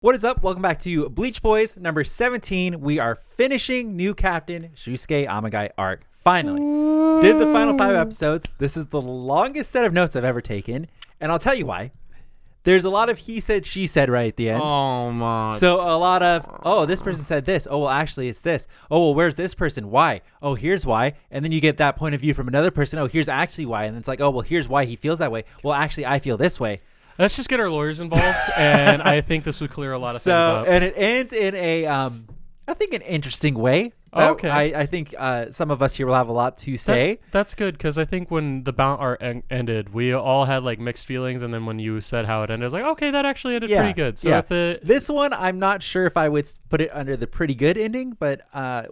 What is up? Welcome back to Bleach Boys number 17. We are finishing new Captain Shusuke Amagai Arc. Finally. Did the final 5 episodes. This is the longest set of notes I've ever taken. And I'll tell you why. There's a lot of he said, she said right at the end. Oh, my. So a lot of, oh, this person said this. Oh, well, actually, it's this. Oh, well, where's this person? Why? Oh, here's why. And then you get that point of view from another person. Oh, here's actually why. And it's like, oh, well, here's why he feels that way. Well, actually, I feel this way. Let's just get our lawyers involved, and I think this would clear a lot of things up. And it ends in a, I think, an interesting way. Okay. I think some of us here will have a lot to say. That's good, because I think when the Bount arc ended, we all had like mixed feelings, and then when you said how it ended, I was like, okay, that actually ended pretty good. So if this one, I'm not sure if I would put it under the pretty good ending, but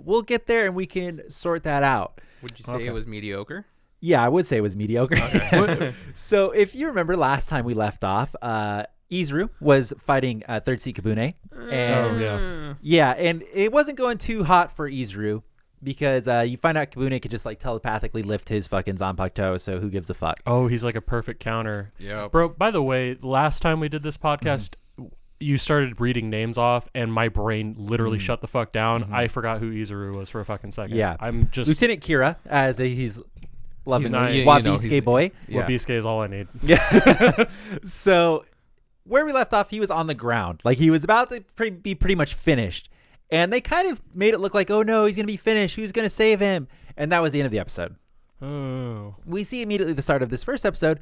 we'll get there and we can sort that out. Would you say it was mediocre? Yeah, I would say it was mediocre. Okay. So if you remember last time we left off, Izuru was fighting Third Seat Kabune. And yeah, and it wasn't going too hot for Izuru because you find out Kabune could just like telepathically lift his fucking Zanpakuto, so who gives a fuck? Oh, he's like a perfect counter. Yeah. Bro, by the way, last time we did this podcast, you started reading names off, and my brain literally shut the fuck down. I forgot who Izuru was for a fucking second. Yeah. I'm just... Lieutenant Kira, as he's loving nice. Wabisuke boy. Yeah. Wabisuke is all I need. Yeah. So where we left off, he was on the ground. Like he was about to be pretty much finished. And they kind of made it look like, oh no, he's going to be finished. Who's going to save him? And that was the end of the episode. Oh. We see immediately the start of this first episode.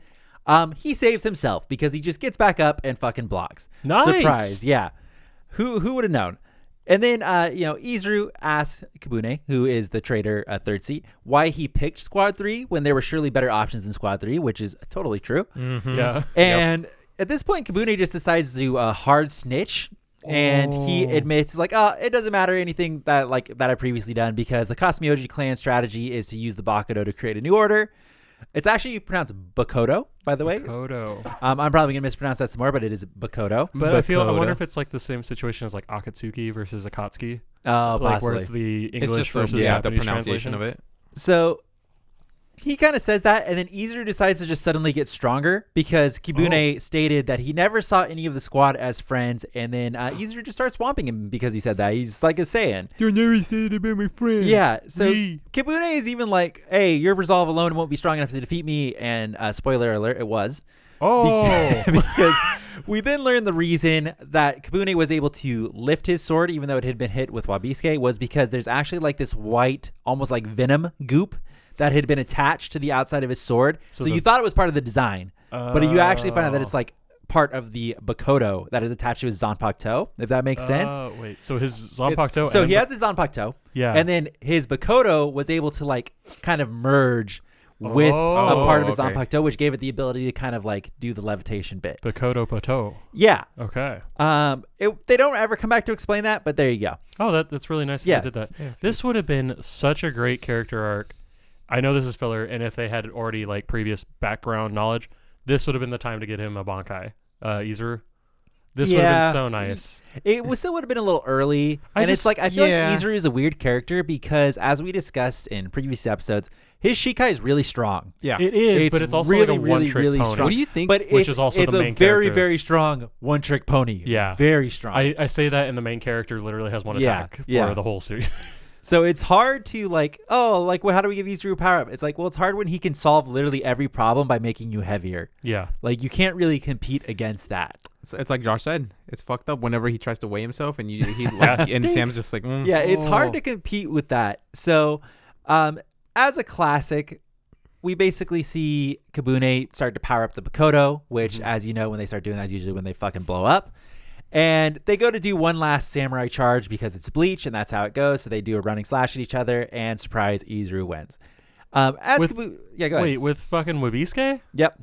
He saves himself because he just gets back up and fucking blocks. Nice. Surprise. Yeah. Who would have known? And then, Izuru asks Kabune, who is the traitor Third Seat, why he picked Squad 3 when there were surely better options in Squad 3, which is totally true. Yeah. And at this point, Kabune just decides to do a hard snitch. And he admits, like, it doesn't matter anything that I've previously done because the Kasumioji clan strategy is to use the Bakudo to create a new order. It's actually pronounced Bakodo, by the way. Bakodo. I'm probably going to mispronounce that some more, but it is Bakodo. But I wonder if it's like the same situation as like Akatsuki versus Akatsuki. Oh, like possibly. where it's the English it's just versus the Japanese pronunciation of it. So he kind of says that, and then Izuru decides to just suddenly get stronger because Kibune stated that he never saw any of the squad as friends, and then Izuru just starts swamping him because he said that. He's like a Saiyan. You never said about my friends. Yeah, so Kibune is even like, hey, your resolve alone won't be strong enough to defeat me, and spoiler alert, it was. Oh. Because we then learn the reason that Kabune was able to lift his sword even though it had been hit with Wabisuke was because there's actually like this white, almost like venom goop that had been attached to the outside of his sword. So you thought it was part of the design, but you actually find out that it's like part of the Bakodo that is attached to his Zanpakuto, if that makes sense. Wait, so his Zanpakuto... So he has his Zanpakuto, yeah, and then his Bakodo was able to like kind of merge with a part of his Zanpakuto, which gave it the ability to kind of like do the levitation bit. Bakodo Pato. Yeah. Okay. They don't ever come back to explain that, but there you go. Oh, that's really nice that they did that. Yeah, this would have been such a great character arc. I know this is filler, and if they had already like previous background knowledge, this would have been the time to get him a Bankai, Izuru. This would have been so nice. It still would have been a little early. I feel like Izuru is a weird character because, as we discussed in previous episodes, his Shikai is really strong. Yeah, it is, but it's also really, like a one-trick really pony. strong. What do you think? But which is also it's the main a very, character. very strong one-trick pony. Yeah, very strong. I say that, and the main character literally has one attack for the whole series. So it's hard to how do we give Izuru a power up? It's like, well, it's hard when he can solve literally every problem by making you heavier. Yeah. Like you can't really compete against that. It's like Josh said. It's fucked up whenever he tries to weigh himself and and Sam's just like, yeah, it's hard to compete with that. So as a classic, we basically see Kabune start to power up the Bakodo, which as you know, when they start doing that is usually when they fucking blow up. And they go to do one last samurai charge because it's Bleach, and that's how it goes. So they do a running slash at each other, and surprise, Izuru wins. Go ahead. Wait, with fucking Wabisuke? Yep.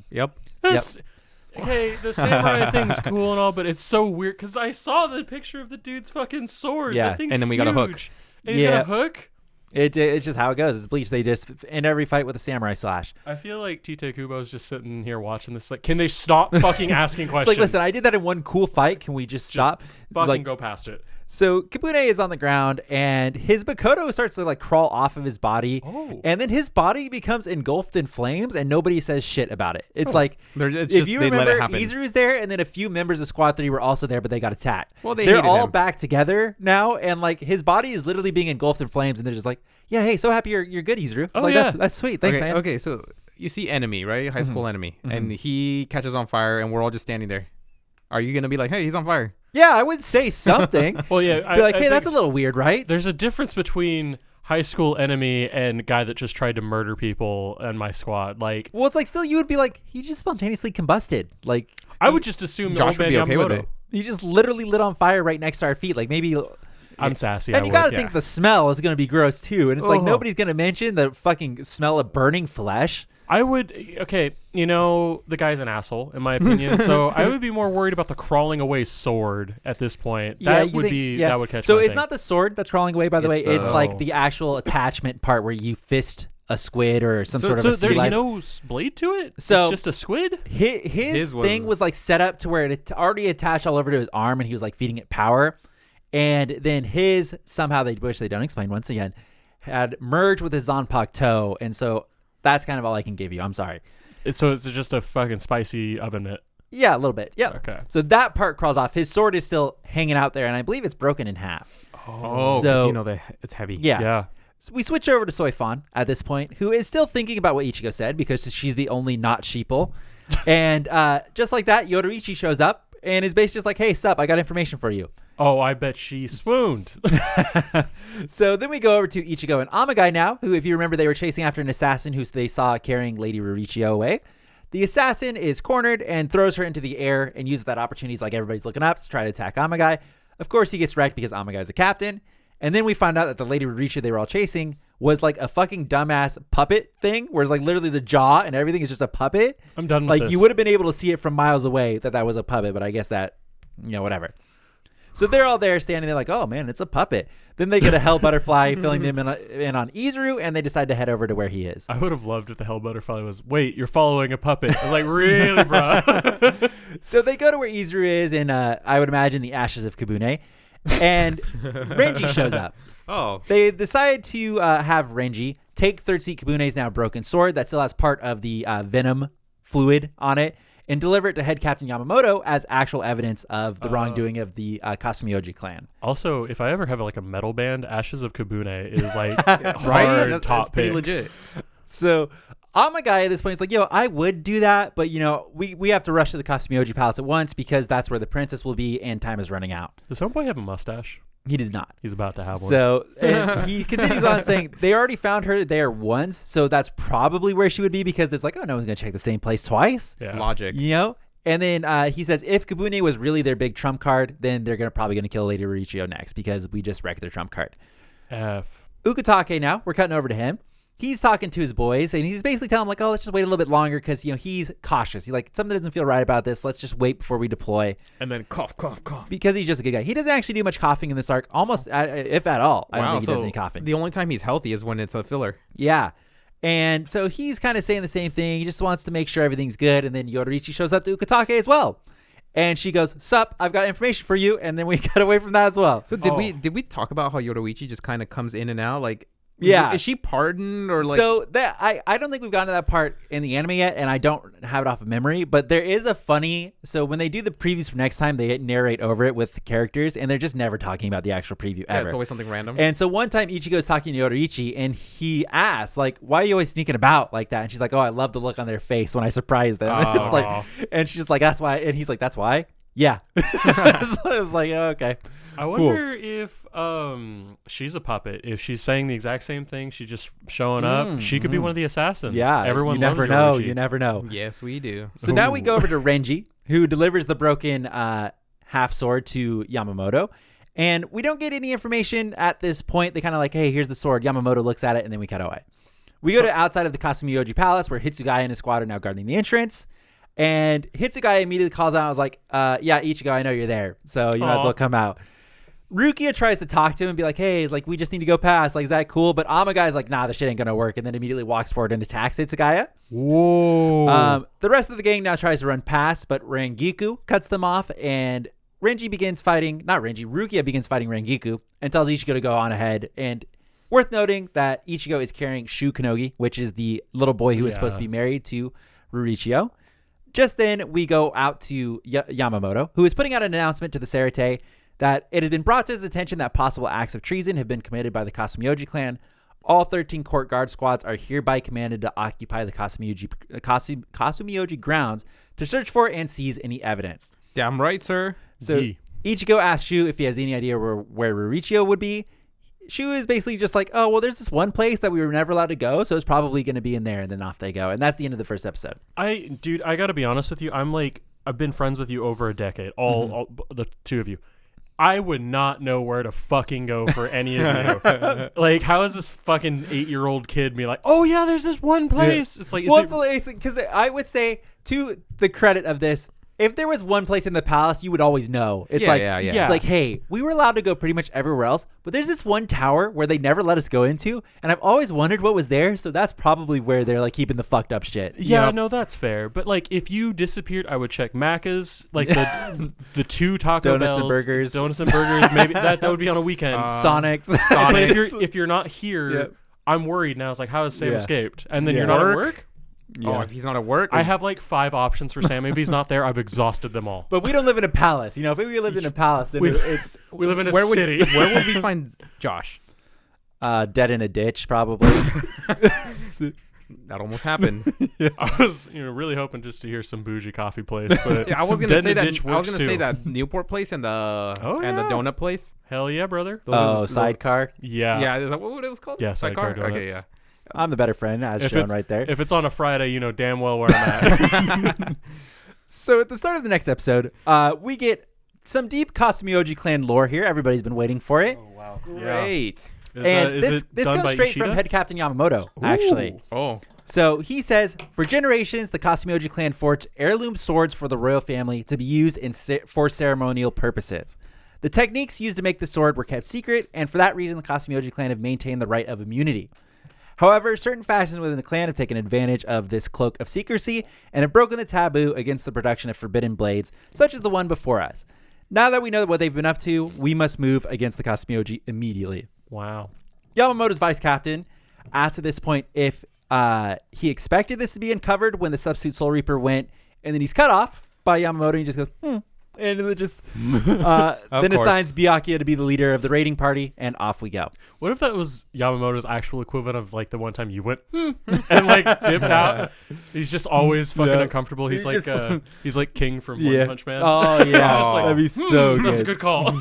Okay, the samurai thing's cool and all, but it's so weird because I saw the picture of the dude's fucking sword. Yeah, that thing's and then we huge. got a hook. And he's got a hook? It's just how it goes. It's Bleach. They just end every fight with a samurai slash. I feel like Tite Kubo's just sitting here watching this. Like, can they stop fucking asking questions? It's like, listen, I did that in one cool fight. Can we just stop? Fucking go past it. So Kabune is on the ground, and his Makoto starts to like crawl off of his body, and then his body becomes engulfed in flames, and nobody says shit about it. It's like if you remember, Izuru's there, and then a few members of Squad 3 were also there, but they got attacked. Well, they're all back together now, and like his body is literally being engulfed in flames, and they're just like, "Yeah, hey, so happy you're good, Izuru." It's like that's sweet. Thanks, man. Okay, so you see enemy, right? High school enemy, and he catches on fire, and we're all just standing there. Are you gonna be like, "Hey, he's on fire"? Yeah, I would say something. Well, yeah, be like, "Hey, that's a little weird, right?" There's a difference between high school enemy and guy that just tried to murder people in my squad. Like, well, it's like still you would be like, he just spontaneously combusted. Like, I would just assume Josh would be okay with it. He just literally lit on fire right next to our feet. Like maybe. I'm sassy. And you gotta think the smell is gonna be gross too. And it's like nobody's gonna mention the fucking smell of burning flesh. I would, the guy's an asshole, in my opinion. So I would be more worried about the crawling away sword at this point. That would catch So my it's thing. not the sword that's crawling away, by the way. It's like the actual attachment part where you fist a squid or some sort of a sea there's life. no blade to it? So it's just a squid? His thing was like set up to where it already attached all over to his arm, and he was like feeding it power. And then his, somehow which they don't explain once again, had merged with his Zanpakuto toe. And so that's kind of all I can give you. I'm sorry. So it's just a fucking spicy oven mitt. Yeah, a little bit. Yeah. Okay. So that part crawled off. His sword is still hanging out there, and I believe it's broken in half. Oh, so it's heavy. Yeah. So we switch over to Soifan at this point, who is still thinking about what Ichigo said because she's the only not sheeple. And just like that, Yoruichi shows up and is basically just like, "Hey, sup, I got information for you." Oh, I bet she swooned. So then we go over to Ichigo and Amagai now, who, if you remember, they were chasing after an assassin who they saw carrying Lady Rurichio away. The assassin is cornered and throws her into the air and uses that opportunity. He's like, everybody's looking up to try to attack Amagai. Of course, he gets wrecked because Amagai is a captain. And then we find out that the Lady Rurichio they were all chasing was like a fucking dumbass puppet thing, where it's like literally the jaw and everything is just a puppet. I'm done with like this. You would have been able to see it from miles away that was a puppet, but I guess that, whatever. So they're all there standing there like, oh man, it's a puppet. Then they get a hell butterfly filling them in on Izuru, and they decide to head over to where he is. I would have loved if the hell butterfly was, wait, you're following a puppet. I was like, really, bro? So they go to where Izuru is in, I would imagine, the ashes of Kabune, and Renji shows up. Oh. They decide to have Renji take Third Seat Kabune's now broken sword that still has part of the venom fluid on it, and deliver it to Head Captain Yamamoto as actual evidence of the wrongdoing of the Kasumioji clan. Also, if I ever have like a metal band, Ashes of Kabune is like right? hard top pretty picks. legit. So Amagai at this point is like, I would do that, but we have to rush to the Kasumioji Palace at once because that's where the princess will be and time is running out. Does homeboy have a mustache? He does not. He's about to have one. So and he continues on saying they already found her there once, so that's probably where she would be because there's like, no one's going to check the same place twice. Yeah. Logic. And then he says if Kabune was really their big trump card, then they're probably going to kill Lady Rurichio next because we just wrecked their trump card. Ukitake now, we're cutting over to him. He's talking to his boys, and he's basically telling them, like, let's just wait a little bit longer because, he's cautious. He's like, something doesn't feel right about this. Let's just wait before we deploy. And then cough, cough, cough. Because he's just a good guy. He doesn't actually do much coughing in this arc, almost, if at all. I don't think he does any coughing. The only time he's healthy is when it's a filler. Yeah. And so he's kind of saying the same thing. He just wants to make sure everything's good. And then Yoruichi shows up to Ukitake as well. And she goes, sup, I've got information for you. And then we got away from that as well. So did we talk about how Yoruichi just kind of comes in and out? Like, yeah. Is she pardoned or like? So that I don't think we've gotten to that part in the anime yet, and I don't have it off of memory. But there is a funny. So when they do the previews for next time, they narrate over it with characters, and they're just never talking about the actual preview ever. Yeah, it's always something random. And so one time Ichigo's talking to Yoruichi, and he asks, like, "Why are you always sneaking about like that?" And she's like, "Oh, I love the look on their face when I surprise them." It's like, and she's just like, "That's why." And he's like, "That's why." Yeah. So I was like, oh, okay. I wonder if she's a puppet. If she's saying the exact same thing, she's just showing up. She could be one of the assassins. Yeah. Everyone you never loves know. Yoruichi. You never know. Yes, we do. So now we go over to Renji, who delivers the broken half sword to Yamamoto. And we don't get any information at this point. They kind of like, hey, here's the sword. Yamamoto looks at it, and then we cut away. We go to outside of the Kasumioji Palace, where Hitsugaya and his squad are now guarding the entrance. And Hitsugaya immediately calls out. I was like, yeah, Ichigo, I know you're there. So you might as well come out. Rukia tries to talk to him and be like, hey, it's like, we just need to go past. Like, is that cool? But Amagai's like, nah, this shit ain't going to work. And then immediately walks forward and attacks Hitsugaya. Whoa. The rest of the gang now tries to run past, but Rangiku cuts them off. And Rukia begins fighting Rengiku and tells Ichigo to go on ahead. And worth noting that Ichigo is carrying Shu Kanogi, which is the little boy who is supposed to be married to Rurichio. Just then, we go out to Yamamoto, who is putting out an announcement to the Serite that it has been brought to his attention that possible acts of treason have been committed by the Kasumioji clan. All 13 court guard squads are hereby commanded to occupy the Kasumioji grounds to search for and seize any evidence. Damn right, sir. So Ichigo asks Shu if he has any idea where Rurichio would be. Shu is basically just like, oh, well, there's this one place that we were never allowed to go, so it's probably going to be in there, and then off they go. And that's the end of the first episode. Dude, I got to be honest with you. I've been friends with you over a decade, all the two of you. I would not know where to fucking go for any of you. Like, how is this fucking 8-year-old kid be like, oh, yeah, there's this one place? Yeah. It's like, it's because I would say, to the credit of this, if there was one place in the palace, you would always know. It's It's like, hey, we were allowed to go pretty much everywhere else, but there's this one tower where they never let us go into, and I've always wondered what was there, so that's probably where they're like keeping the fucked up shit. Yeah, no, that's fair. But like, if you disappeared, I would check Macca's, like the 2 Taco Donuts Bells, and burgers. Donuts and burgers. Maybe that would be on a weekend. Sonic's. But if you're not here, I'm worried now. It's like, how has Sam escaped? And then you're not at work. Yeah. Oh, if he's not at work? I have like 5 options for Sam. If he's not there, I've exhausted them all. But we don't live in a palace. If we lived in a palace, then we live in a city. Where would we find Josh? Dead in a ditch, probably. That almost happened. I was really hoping just to hear some bougie coffee place. But I was gonna say that. I was gonna say that Newport place and the the donut place. Hell yeah, brother. Sidecar. Yeah. Is that what it was called? Yeah, sidecar donuts. Okay, yeah. I'm the better friend, as shown right there. If it's on a Friday, you know damn well where I'm at. So at the start of the next episode, we get some deep Kasumioji clan lore here. Everybody's been waiting for it. Oh, wow. Great. And this comes straight from Head Captain Yamamoto, actually. Oh. So he says, for generations, the Kasumioji clan forged heirloom swords for the royal family to be used for ceremonial purposes. The techniques used to make the sword were kept secret, and for that reason, the Kasumioji clan have maintained the right of immunity. However, certain factions within the clan have taken advantage of this cloak of secrecy and have broken the taboo against the production of forbidden blades, such as the one before us. Now that we know what they've been up to, we must move against the Kasumioji immediately. Wow. Yamamoto's vice captain asked at this point if he expected this to be uncovered when the substitute Soul Reaper went, and then he's cut off by Yamamoto, and he just goes, and then just then assigns Byakuya to be the leader of the raiding party, and off we go. What if that was Yamamoto's actual equivalent of like the one time you went and like dipped out? He's just always fucking uncomfortable. He's like King from One Punch Man. Oh yeah, that'd be so good. That's a good call.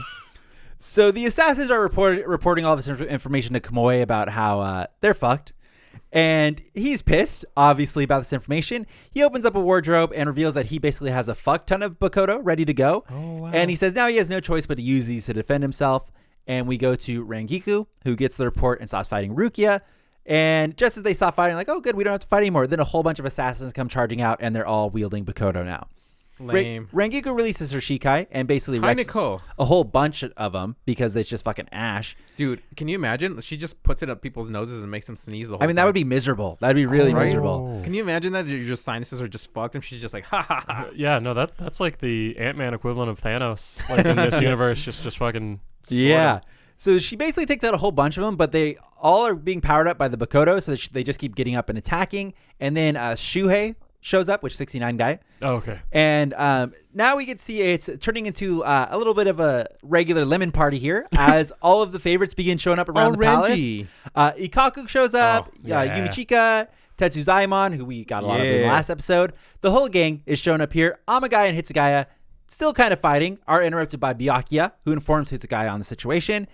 So the assassins are reporting all this information to Kumoi about how they're fucked. And he's pissed, obviously, about this information. He opens up a wardrobe and reveals that he basically has a fuck ton of Bakoto ready to go. Oh, wow. And he says now he has no choice but to use these to defend himself. And we go to Rengiku, who gets the report and stops fighting Rukia. And just as they stop fighting, like, oh, good, we don't have to fight anymore. Then a whole bunch of assassins come charging out, and they're all wielding Bakoto now. Lame. Rengiku releases her Shikai and basically wrecks a whole bunch of them because it's just fucking ash. Dude, can you imagine? She just puts it up people's noses and makes them sneeze the whole time. That would be miserable. That'd be really miserable. Can you imagine that your sinuses are just fucked and she's just like, ha ha ha. Yeah, no, that's like the Ant-Man equivalent of Thanos. Like in this universe, just fucking. Yeah. So she basically takes out a whole bunch of them, but they all are being powered up by the Bakoto, so they just keep getting up and attacking. And then Shuhei shows up, which 69 guy. Oh, okay. And now we get to see it's turning into a little bit of a regular lemon party here as all of the favorites begin showing up around the palace. Ikaku shows up, Yumichika, Tetsuzaimon, who we got a lot of in the last episode. The whole gang is showing up here. Amagai and Hitsugaya, still kind of fighting, are interrupted by Byakuya, who informs Hitsugaya on the situation.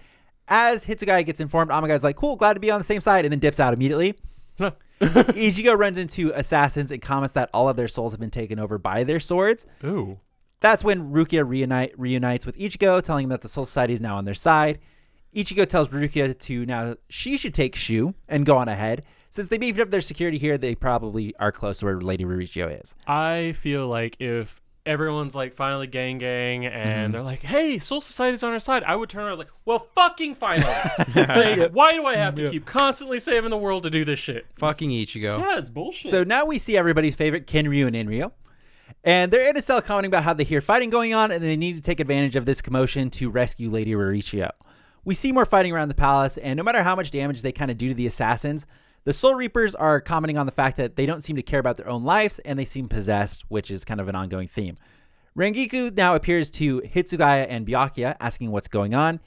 As Hitsugaya gets informed, Amagai's like, cool, glad to be on the same side, and then dips out immediately. Ichigo runs into assassins and comments that all of their souls have been taken over by their swords. Ooh. That's when Rukia reunites with Ichigo, telling him that the Soul Society is now on their side. Ichigo tells Rukia to now she should take Shu and go on ahead. Since they beefed up their security here, they probably are close to where Lady Rurichio is. I feel like if everyone's like finally gang and they're like, hey, Soul Society's on our side, I would turn around like, well, fucking finally. Like, why do I have to keep constantly saving the world to do this shit? Fucking Ichigo. Yeah, it's bullshit. So now we see everybody's favorite Kenryu and Inryu. And they're in a cell commenting about how they hear fighting going on and they need to take advantage of this commotion to rescue Lady Riichio. We see more fighting around the palace, and no matter how much damage they kind of do to the assassins, the Soul Reapers are commenting on the fact that they don't seem to care about their own lives and they seem possessed, which is kind of an ongoing theme. Rangiku now appears to Hitsugaya and Byakuya, asking what's going on.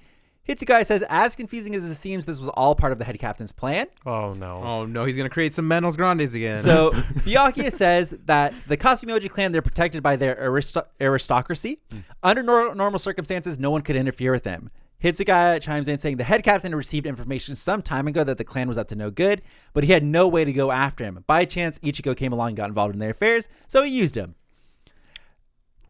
Hitsugaya says, as confusing as it seems, this was all part of the head captain's plan. Oh, no. Oh, no. He's going to create some Manos Grandes again. So Byakuya says that the Kasumioji clan, they're protected by their aristocracy. Under normal circumstances, no one could interfere with them. Hitsugaya chimes in saying the head captain received information some time ago that the clan was up to no good, but he had no way to go after him. By chance, Ichigo came along and got involved in their affairs, so he used him.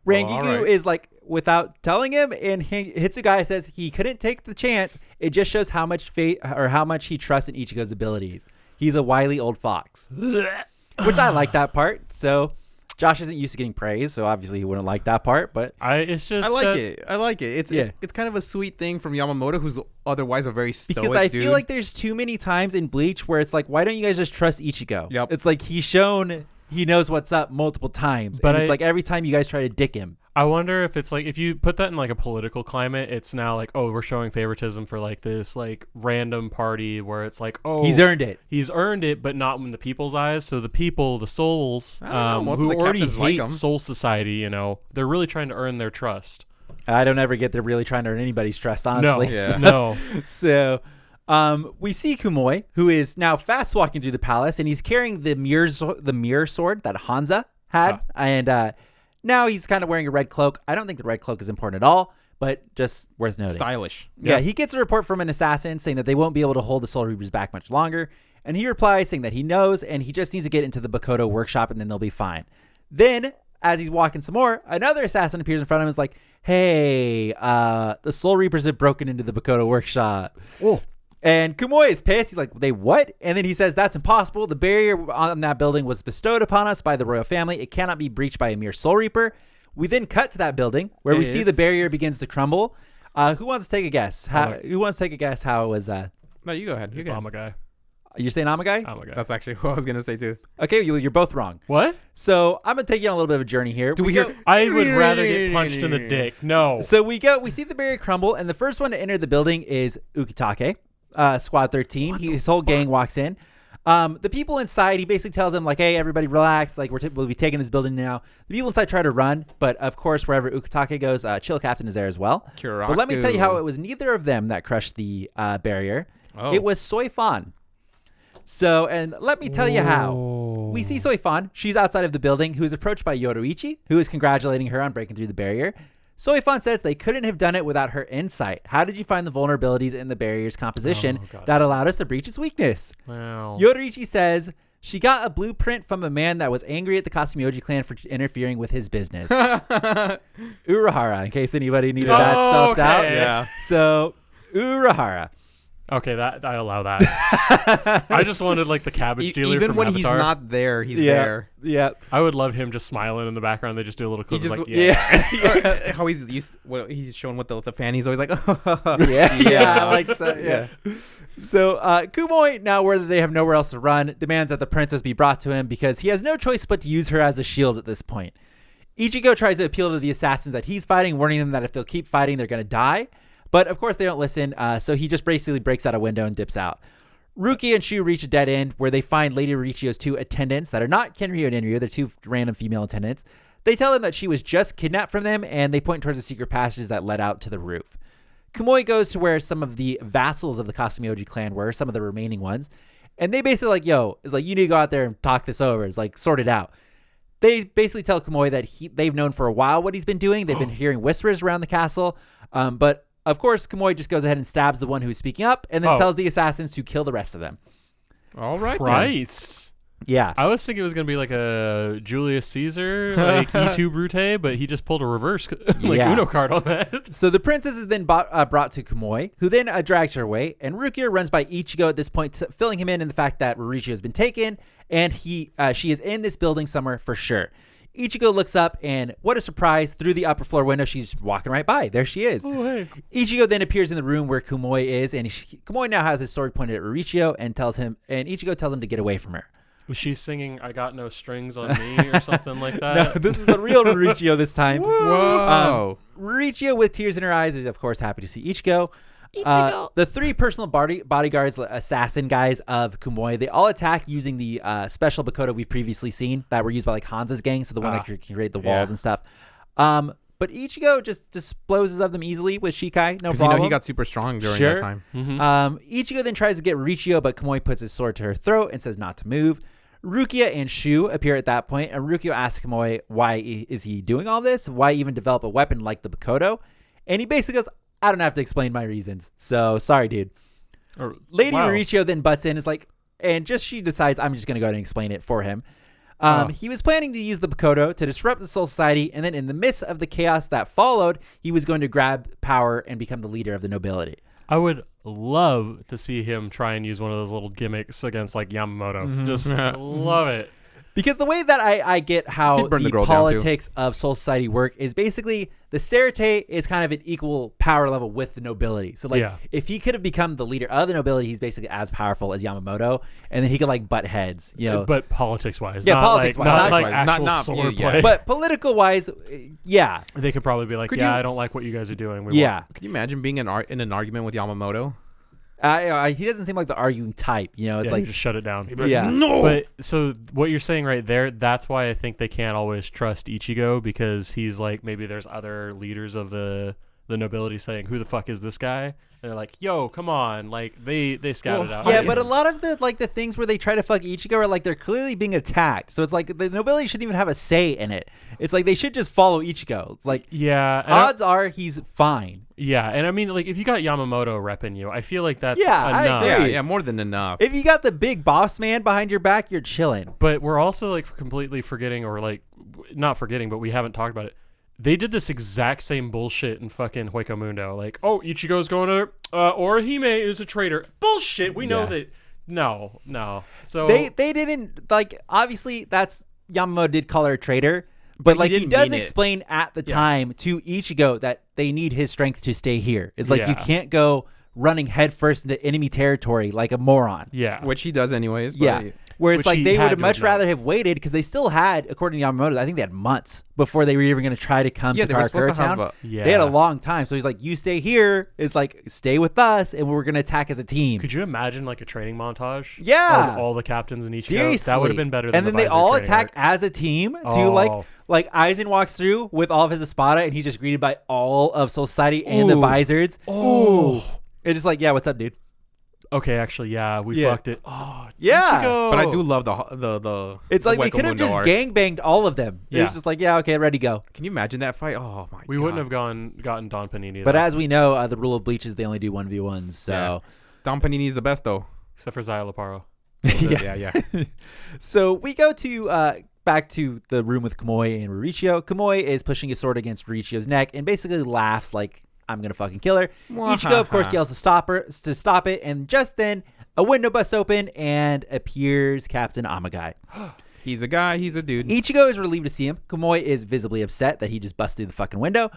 Rangiku is like, without telling him, and Hitsugaya says he couldn't take the chance. It just shows how much faith or how much he trusts in Ichigo's abilities. He's a wily old fox, which I like that part. So Josh isn't used to getting praise, so obviously he wouldn't like that part. But I like it. It's kind of a sweet thing from Yamamoto, who's otherwise a very stoic because I dude. feel like there's too many times in Bleach where it's like, why don't you guys just trust Ichigo? Yep. It's like he's shown he knows what's up multiple times, but it's like every time you guys try to dick him. I wonder if it's like, if you put that in like a political climate, it's now like, oh, we're showing favoritism for like this like random party where it's like, oh, he's earned it, but not in the people's eyes. So the people, the souls, who the already captains hate like Soul Society, you know, they're really trying to earn their trust. I don't ever get they're really trying to earn anybody's trust, honestly. No. So we see Kumoi, who is now fast walking through the palace, and he's carrying the mirror sword that Hanza had, and now he's kind of wearing a red cloak. I don't think the red cloak is important at all, but just worth noting. Stylish. Yeah, he gets a report from an assassin saying that they won't be able to hold the Soul Reapers back much longer, and he replies saying that he knows, and he just needs to get into the Bakoto workshop, and then they'll be fine. Then, as he's walking some more, another assassin appears in front of him and is like, hey, the Soul Reapers have broken into the Bakoto workshop. Oh. And Kumoi is pissed. He's like, they what? And then he says, that's impossible. The barrier on that building was bestowed upon us by the royal family. It cannot be breached by a mere Soul Reaper. We then cut to that building where we see the barrier begins to crumble. Who wants to take a guess? Who wants to take a guess how it was? No, you go ahead. It's Amagai. You're saying Amagai? Amagai. That's actually what I was going to say too. Okay, you're both wrong. What? So I'm going to take you on a little bit of a journey here. I would rather get punched in the dick. No. So we see the barrier crumble, and the first one to enter the building is Ukitake. Squad 13. His whole gang walks in. The people inside, he basically tells them like, hey, everybody relax. Like we'll be taking this building now. The people inside try to run, but of course, wherever Ukitake goes, Chill Captain is there as well. Gyukaku. But let me tell you how it was neither of them that crushed the barrier. Oh. It was Soifan. So, and let me tell you how. We see Soifan. She's outside of the building, who is approached by Yoruichi, who is congratulating her on breaking through the barrier. Soifan says they couldn't have done it without her insight. How did you find the vulnerabilities in the barrier's composition that allowed us to breach its weakness? Wow. Yoruichi says she got a blueprint from a man that was angry at the Kasumioji clan for interfering with his business. Urahara, in case anybody needed that stuffed out. Yeah. So, Urahara. Okay, that I allow that. I just wanted like the cabbage dealer even from when Avatar. he's not there, he's there. Yeah. I would love him just smiling in the background. They just do a little clip. He just, like, yeah. How he's used. Well, he's showing with the fan. He's always like, yeah, I like that. Yeah. So Kumoi, now where they have nowhere else to run, demands that the princess be brought to him because he has no choice but to use her as a shield at this point. Ichigo tries to appeal to the assassins that he's fighting, warning them that if they'll keep fighting, they're going to die. But of course they don't listen, so he just basically breaks out a window and dips out. Ruki and Shu reach a dead end where they find Lady Riichio's two attendants that are not Kenryu and Inryu. They're two random female attendants. They tell them that she was just kidnapped from them, and they point towards the secret passages that led out to the roof. Kumoi goes to where some of the vassals of the Kasumioji clan were, some of the remaining ones, and they basically like, yo, it's like, you need to go out there and talk this over. It's like, sort it out. They basically tell Kumoi that they've known for a while what he's been doing. They've been hearing whispers around the castle, but of course, Kumoi just goes ahead and stabs the one who's speaking up and then tells the assassins to kill the rest of them. All right. Christ. Yeah. I was thinking it was going to be like a Julius Caesar, like E2 Brute, but he just pulled a reverse Uno card on that. So the princess is then brought to Kumoi, who then drags her away, and Rukia runs by Ichigo at this point, filling him in the fact that Riichio has been taken, and she is in this building somewhere for sure. Ichigo looks up, and what a surprise, through the upper floor window, she's walking right by. There she is. Oh, hey. Ichigo then appears in the room where Kumoi is, and Kumoi now has his sword pointed at Riichio and Ichigo tells him to get away from her. Was she singing "I Got No Strings on Me" or something like that? No, this is the real Mauricio this time. Whoa. Mauricio, with tears in her eyes, is of course happy to see Ichigo. The 3 personal bodyguards, assassin guys of Kumoi, they all attack using the special Bakoto we've previously seen that were used by like Hanza's gang, so the one that can create the walls and stuff. But Ichigo just disposes of them easily with Shikai, no problem. He got super strong during that time. Ichigo then tries to get Mauricio, but Kumoi puts his sword to her throat and says not to move. Rukia and Shu appear at that point, and Rukia asks Kumoi why is he doing all this? Why even develop a weapon like the Bakoto? And he basically goes, I don't have to explain my reasons. So sorry, dude. Lady Mauricio then butts in, she decides I'm just going to go ahead and explain it for him. He was planning to use the Bakoto to disrupt the Soul Society, and then in the midst of the chaos that followed, he was going to grab power and become the leader of the nobility. I would love to see him try and use one of those little gimmicks against like Yamamoto. Just love it. Because the way that I get how the politics of Soul Society work is basically the Serite is kind of an equal power level with the nobility. So like if he could have become the leader of the nobility, he's basically as powerful as Yamamoto, and then he could like butt heads, But politics wise, politics wise, not like actual sword play. But political wise, they could probably be like, I don't like what you guys are doing. Can you imagine being in an argument with Yamamoto? He doesn't seem like the arguing type, it's like you just shut it down. No. But so what you're saying right there, that's why I think they can't always trust Ichigo, because he's like, maybe there's other leaders of the nobility saying, who the fuck is this guy? And they're like, yo, come on, like they scouted out. Yeah, but a lot of the things where they try to fuck Ichigo are like they're clearly being attacked. So it's like the nobility shouldn't even have a say in it. It's like they should just follow Ichigo. It's like odds are he's fine. Yeah, and I mean, like, if you got Yamamoto repping you, I feel like that's enough. I agree. Yeah, more than enough. If you got the big boss man behind your back, you're chilling. But we're also like completely forgetting, or like not forgetting, but we haven't talked about it. They did this exact same bullshit in fucking Hueco Mundo. Like, Ichigo's going to, Orihime is a traitor. Bullshit. We know that. No. So they didn't, like, obviously that's Yamamoto did call her a traitor. But like he does explain at the time to Ichigo that they need his strength to stay here. It's like you can't go running headfirst into enemy territory like a moron. Yeah. Which he does anyways. But where it's like they would have much rather have waited, because they still had, according to Yamamoto, I think they had months before they were even going to try to come to Karakura Town. They had a long time. So he's like, you stay here. It's like, stay with us, and we're going to attack as a team. Could you imagine like a training montage? Yeah. Of all the captains in Ichigo? Seriously. That would have been better than and then they all attack as a team to like Aizen walks through with all of his Espada, and he's just greeted by all of Soul Society and the Visors. It's just like, what's up, dude? Okay, actually, we fucked it. Oh, yeah. Ichigo. But I do love the It's like they could have just gangbanged all of them. It was just like, okay, ready to go. Can you imagine that fight? Oh my god. We wouldn't have gotten Don Panini. But as we know, the rule of Bleach is they only do 1v1s. So Don Panini's the best though. Except for Zaya Laparo. Yeah. So we go to back to the room with Kumoi and Mauricio. Kumoi is pushing his sword against Mauricio's neck and basically laughs like, I'm gonna fucking kill her. Ichigo, of course, yells to stop it, and just then a window busts open and appears Captain Amagai. He's a guy. He's a dude. Ichigo is relieved to see him. Kumoi is visibly upset that he just busted through the fucking window.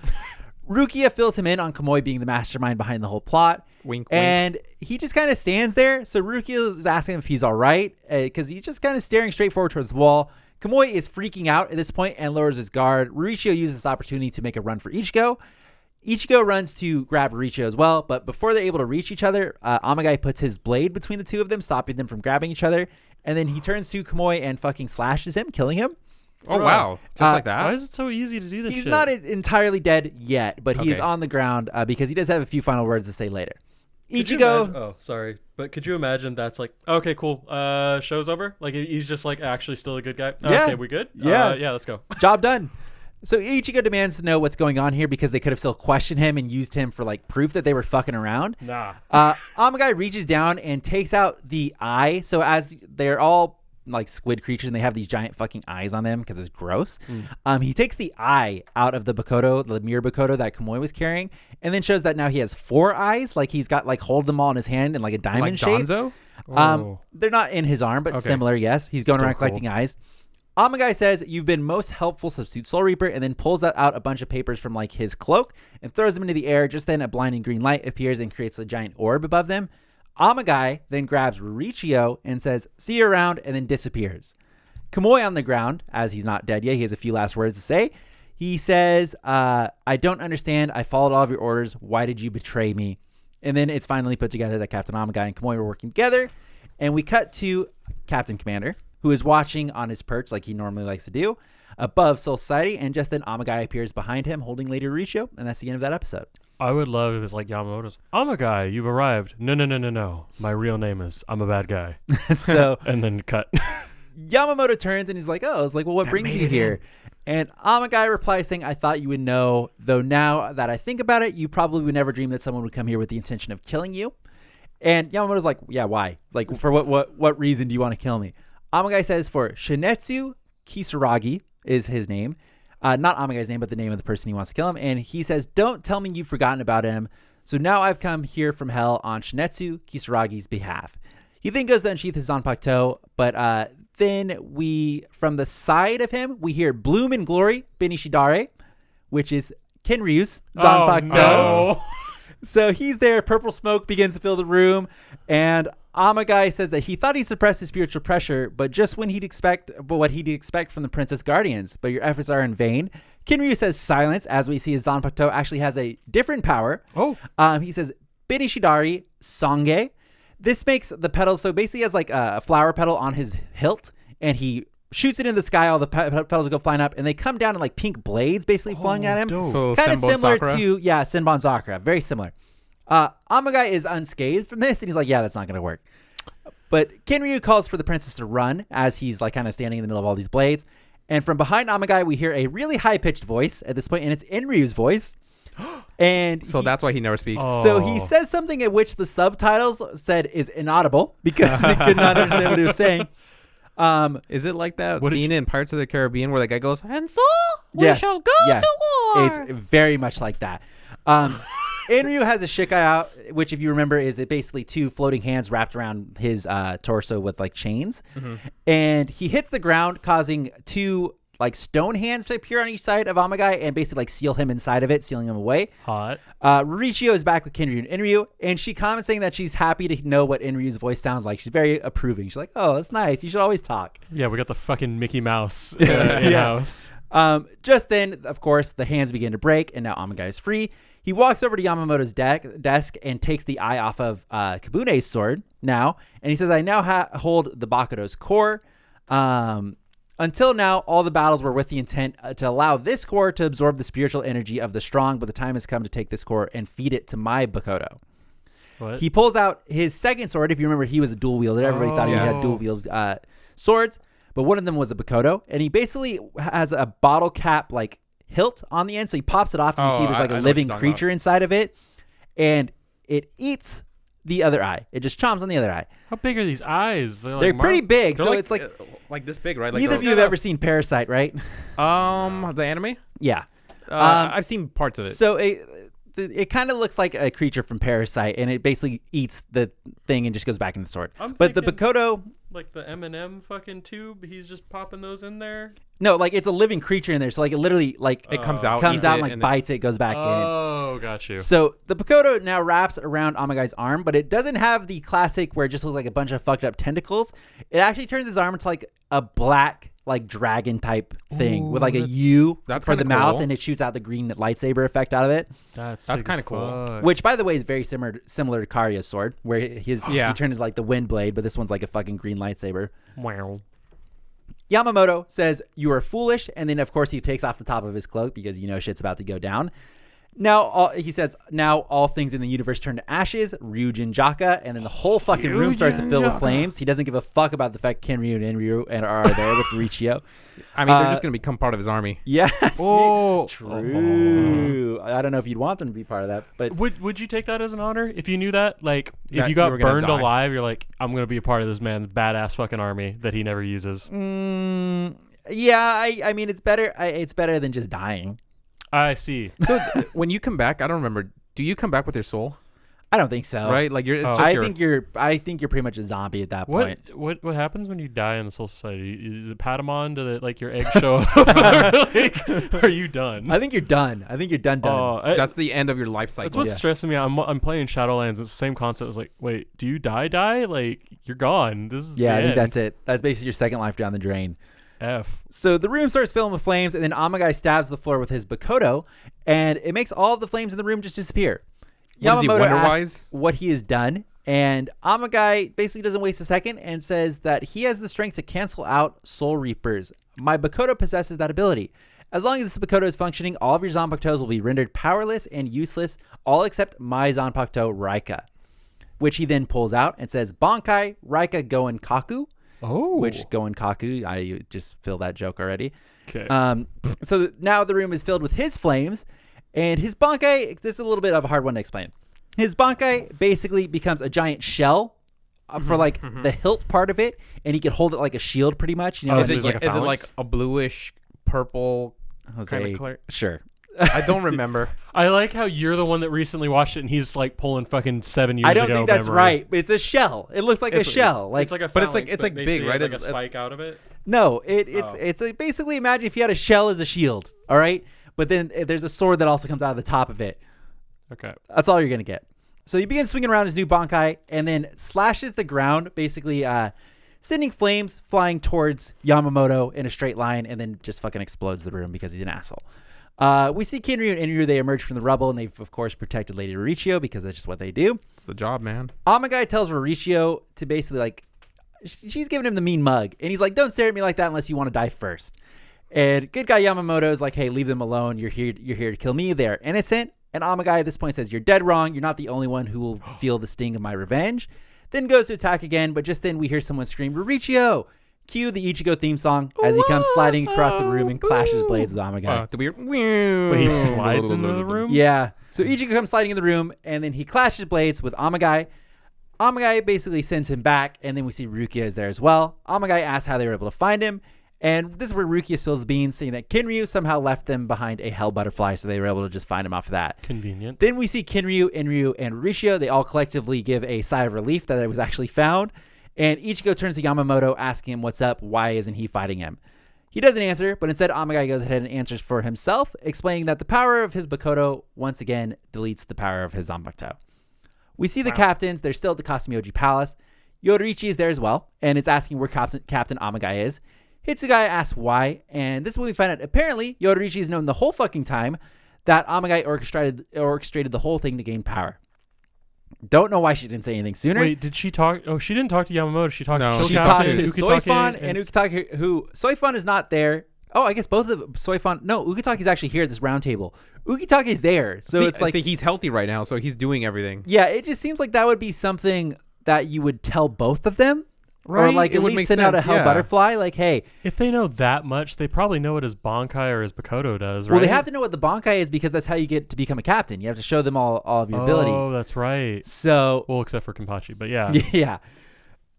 Rukia fills him in on Kumoi being the mastermind behind the whole plot. Wink, and he just kind of stands there. So Rukia is asking him if he's all right, because he's just kind of staring straight forward towards the wall. Kumoi is freaking out at this point and lowers his guard. Mauricio uses this opportunity to make a run for Ichigo. Ichigo runs to grab Mauricio as well, but before they're able to reach each other, Amagai puts his blade between the two of them, stopping them from grabbing each other, and then he turns to Kumoi and fucking slashes him, killing him. Oh, wow. Just like that? Why is it so easy to do this He's shit? not entirely dead yet, but he is on the ground because he does have a few final words to say later. Sorry. But could you imagine that's like, okay, cool. Show's over? Like, he's just like actually still a good guy? Yeah. Okay, we good? Yeah. Let's go. Job done. So Ichigo demands to know what's going on here because they could have still questioned him and used him for like proof that they were fucking around. Nah. Amagai reaches down and takes out the eye. So as they're all like squid creatures and they have these giant fucking eyes on them because it's gross. He takes the eye out of the Bakoto, the mirror Bakoto that Kumoi was carrying, and then shows that now he has 4 eyes. Like he's got like hold them all in his hand in like a diamond like shape. Donzo? They're not in his arm, but similar. Yes, he's going Still around collecting eyes. Amagai says, "You've been most helpful, Substitute Soul Reaper," and then pulls out a bunch of papers from like his cloak and throws them into the air. Just then a blinding green light appears and creates a giant orb above them. Amagai then grabs Riichio and says, "See you around," and then disappears. Kumoi on the ground, as he's not dead yet, he has a few last words to say. He says, "I don't understand. I followed all of your orders. Why did you betray me?" And then it's finally put together that Captain Amagai and Kumoi were working together. And we cut to Captain Commander, who is watching on his perch like he normally likes to do, above Soul Society. And just then Amagai appears behind him, holding Lady Riichio. And that's the end of that episode. I would love if it's like Yamamoto's. Amagai, you've arrived. No. My real name is I'm a bad guy. So and then cut. Yamamoto turns and he's like, "Oh," it's like, "Well, what brings you here?" And Amagai replies saying, "I thought you would know, though now that I think about it, you probably would never dream that someone would come here with the intention of killing you." And Yamamoto's like, "Yeah, why? Like, for what reason do you want to kill me?" Amagai says for Shin'etsu Kisaragi is his name. Not Amagai's name, but the name of the person he wants to kill him. And he says, "Don't tell me you've forgotten about him. So now I've come here from hell on Shin'etsu Kisaragi's behalf." He then goes to unsheath his Zanpakuto, but then from the side of him, we hear Bloom in Glory, Benishidare, which is Kenryu's Zanpakuto. Oh, no. So he's there. Purple smoke begins to fill the room. And Amagai says that he thought he suppressed his spiritual pressure, but just what he'd expect from the Princess Guardians. But your efforts are in vain. Kenryu says silence, as we see his Zanpakuto actually has a different power. Oh. He says Benishidare Songe. This makes the petals, so basically he has like a flower petal on his hilt, and he shoots it in the sky. All the petals go flying up, and they come down in like pink blades basically flung at him. Dope. So Kind of Senbon similar Sakura? to, Senbon Sakura. Very similar. Amagai is unscathed from this, and he's like, "Yeah, that's not going to work." But Kenryu calls for the princess to run as he's like kind of standing in the middle of all these blades. And from behind Amagai, we hear a really high-pitched voice at this point, and it's Enryu's voice. And So that's why he never speaks. Oh. so he says something at which the subtitles said is inaudible because he could not understand what he was saying. Is it like that What scene in Pirates of the Caribbean where the guy goes, "And so we Yes, shall go yes. to war"? It's very much like that. Enryu has a shikai out, which if you remember is basically two floating hands wrapped around his torso with like chains. Mm-hmm. And he hits the ground, causing two like stone hands to appear on each side of Amagai and basically like seal him inside of it, sealing him away. Hot. Riichio is back with Kenryu and Enryu, and she comments saying that she's happy to know what Enryu's voice sounds like. She's very approving. She's like, "Oh, that's nice. You should always talk." Yeah, we got the fucking Mickey Mouse in-house. Just then, of course, the hands begin to break, and now Amagai is free. He walks over to Yamamoto's desk and takes the eye off of Kabune's sword now, and he says, "I now hold the Bakudo's core. Until now, all the battles were with the intent to allow this core to absorb the spiritual energy of the strong, but the time has come to take this core and feed it to my Bakudo." What? He pulls out his second sword. If you remember, he was a dual wielder. Everybody thought he had dual wield swords, but one of them was a Bakudo, and he basically has a bottle cap like hilt on the end, so he pops it off, and you see there's like a living creature inside of it, and it eats the other eye. It just chomps on the other eye. How big are these eyes? They're pretty big, They're so like, it's like this big, right? Like neither of you have ever seen Parasite, right? the anime. Yeah. I've seen parts of it. So it kind of looks like a creature from Parasite, and it basically eats the thing and just goes back in the sword. But the Bakudo, like the M&M fucking tube, he's just popping those in there. no, like it's a living creature in there. So like it literally like it comes out, comes eats out, it, and like and bites it, goes back in. Oh, got you. So the Bakudo now wraps around Amagai's arm, but it doesn't have the classic where it just looks like a bunch of fucked up tentacles. It actually turns his arm into like a black like dragon type thing with like a U for the mouth, and it shoots out the green lightsaber effect out of it. That's kind of cool. Which, by the way, is very similar to Karya's sword, where he turned into like the wind blade, but this one's like a fucking green lightsaber. Wow. Yamamoto says, "You are foolish," and then of course he takes off the top of his cloak because you know shit's about to go down. Now he says, "Now all things in the universe turn to ashes." Ryujin Jaka, and then the whole fucking room starts to fill with flames. He doesn't give a fuck about the fact Kenryu and Enryu are there with Riichio. I mean, they're just gonna become part of his army. Yes. Oh, True. I don't know if you'd want them to be part of that, but would you take that as an honor if you knew that? Like, if That you got you were gonna burned die. alive, you're like, I'm gonna be a part of this man's badass fucking army that he never uses. yeah, I mean it's better. It's better than just dying. I see. So when you come back, I don't remember. Do you come back with your soul? I don't think so. right? Like it's just I think you're pretty much a zombie at that point. What happens when you die in the Soul Society? Is it Patamon? Do like your eggs show up? Like, are you done? I think you're done. Done. that's the end of your life cycle. That's what's stressing me out. I'm playing Shadowlands. It's the same concept. It's like, wait, do you die? Like, you're gone. This is I the think end. that's it. That's basically your second life down the drain. F. So the room starts filling with flames, and then Amagai stabs the floor with his Bakoto, and it makes all of the flames in the room just disappear. What is he, Yamamoto Wonder-Wise? asks what he has done, and Amagai basically doesn't waste a second and says that he has the strength to cancel out Soul Reapers. My Bakoto possesses that ability. As long as this Bakoto is functioning, all of your Zanpakutos will be rendered powerless and useless, all except my Zanpakuto Raika, which he then pulls out and says, Bankai Raika Goen Kaku. Oh. Which Goen Kaku, I just feel that joke already. Okay. So now the room is filled with his flames, and his Bankai, this is a little bit of a hard one to explain. His Bankai basically becomes a giant shell for like the hilt part of it, and he can hold it like a shield pretty much. You know, Is so it it's like a is it like phalanx? a bluish purple Jose, kind of color? sure. I don't remember. I like how you're the one that recently watched it, and he's like pulling fucking 7 years ago. I don't think that's memory. right. It's a shell. It looks like a shell. Like It's like a But it's like- phalanx, it's like basically big, right? It's like a It's- spike out of it. no, it's like basically imagine if you had a shell as a shield. All right, but then there's a sword that also comes out of the top of it. Okay. That's all you're gonna get. So he begins swinging around his new Bankai and then slashes the ground, basically sending flames flying towards Yamamoto in a straight line, and then just fucking explodes the room because he's an asshole. We see Kinryu and Inryu, they emerge from the rubble, and they've, of course, protected Lady Rorichio because that's just what they do. It's the job, man. Amagai tells Rorichio to basically, like, she's giving him the mean mug, and he's like, don't stare at me like that unless you want to die first. And good guy Yamamoto is like, hey, leave them alone. You're here to kill me. They're innocent. And Amagai at this point says, you're dead wrong. You're not the only one who will feel the sting of my revenge. Then goes to attack again, but just then we hear someone scream, Rorichio! Cue the Ichigo theme song as he comes sliding across the room and clashes blades with Amagai. Do we? But he slides into the room? Yeah. So Ichigo comes sliding in the room, and then he clashes blades with Amagai. Amagai basically sends him back, and then we see Rukia is there as well. Amagai asks how they were able to find him, and this is where Rukia spills the beans, saying that Kinryu somehow left them behind a hell butterfly, so they were able to just find him off of that. Convenient. Then we see Kinryu, Inryu, and Rorichio. They all collectively give a sigh of relief that it was actually found. And Ichigo turns to Yamamoto, asking him what's up, why isn't he fighting him? He doesn't answer, but instead Amagai goes ahead and answers for himself, explaining that the power of his Bakoto once again deletes the power of his Zanpakuto. We see the captains, they're still at the Kasumioji Palace. Yodorichi is there as well, and is asking where Captain Amagai is. Hitsugaya asks why, and this is when we find out apparently Yodorichi has known the whole fucking time that Amagai orchestrated the whole thing to gain power. Don't know why she didn't say anything sooner. Wait, did she talk? Oh, she didn't talk to Yamamoto. She talked No. to She Captain talked to Ukitake Soifon and Ukitake, who Soifon is not there. Oh, I guess both of Soifon. No, Ukitake's actually here at this round table. Ukitake's there, so it's like he's healthy right now, so he's doing everything. yeah. It just seems like that would be something that you would tell both of them, or Right? like It at would least make send out a sense, hell yeah. butterfly. Like, hey, If they know that much, they probably know what his Bankai or his Bakoto does, right? well, they have to know what the Bankai is because that's how you get to become a captain. You have to show them all of your Oh, abilities. that's right. So Well, except for Kenpachi, but yeah. yeah.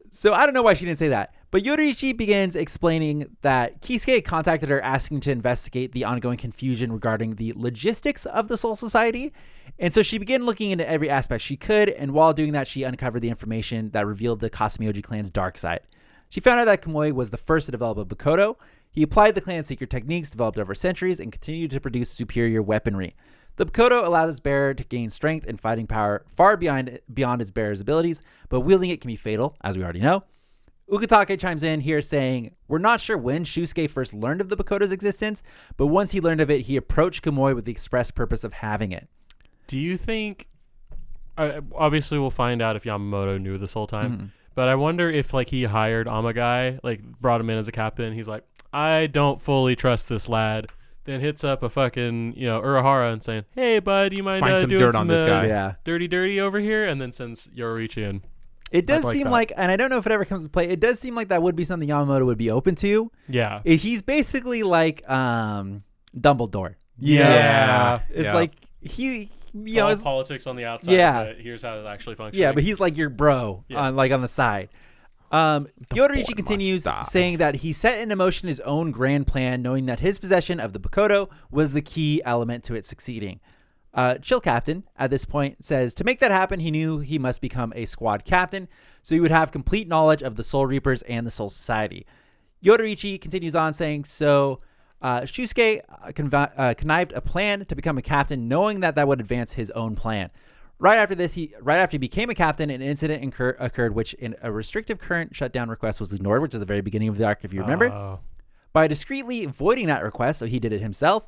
So I don't know why she didn't say that. But Yodorichi begins explaining that Kisuke contacted her asking to investigate the ongoing confusion regarding the logistics of the Soul Society. And so she began looking into every aspect she could, and while doing that, she uncovered the information that revealed the Kasumioji clan's dark side. She found out that Kumoi was the first to develop a Bakoto. He applied the clan's secret techniques developed over centuries and continued to produce superior weaponry. The Bakoto allows its bearer to gain strength and fighting power far beyond its bearer's abilities, but wielding it can be fatal, as we already know. Ukitake chimes in here saying, we're not sure when Shusuke first learned of the Bakoto's existence, but once he learned of it, he approached Kumoi with the express purpose of having it. Do you think? Obviously, we'll find out if Yamamoto knew this whole time. But I wonder if like he hired Amagai, like brought him in as a captain. He's like, I don't fully trust this lad. Then hits up a fucking Urahara and saying, hey bud, you mind Find some doing dirt some on this guy. Yeah. dirty over here, and then sends Yorichi in. It does like seem that. like, and I don't know if it ever comes to play, it does seem like that would be something Yamamoto would be open to. Yeah. He's basically like Dumbledore. Yeah. It's Yeah. like he, It's all it's, politics on the outside. Yeah. But here's how it actually functions. yeah, but he's like your bro Yeah. on the side. Yodorichi boy continues must die. saying that he set into motion his own grand plan, knowing that his possession of the Bakoto was the key element to it succeeding. Chill Captain, at this point, says to make that happen, he knew he must become a squad captain, so he would have complete knowledge of the Soul Reapers and the Soul Society. Yoruichi continues on saying, so Shusuke connived a plan to become a captain, knowing that would advance his own plan. Right after he became a captain, an incident occurred which in a restrictive current shutdown request was ignored, which is the very beginning of the arc, if you remember. By discreetly voiding that request, so he did it himself,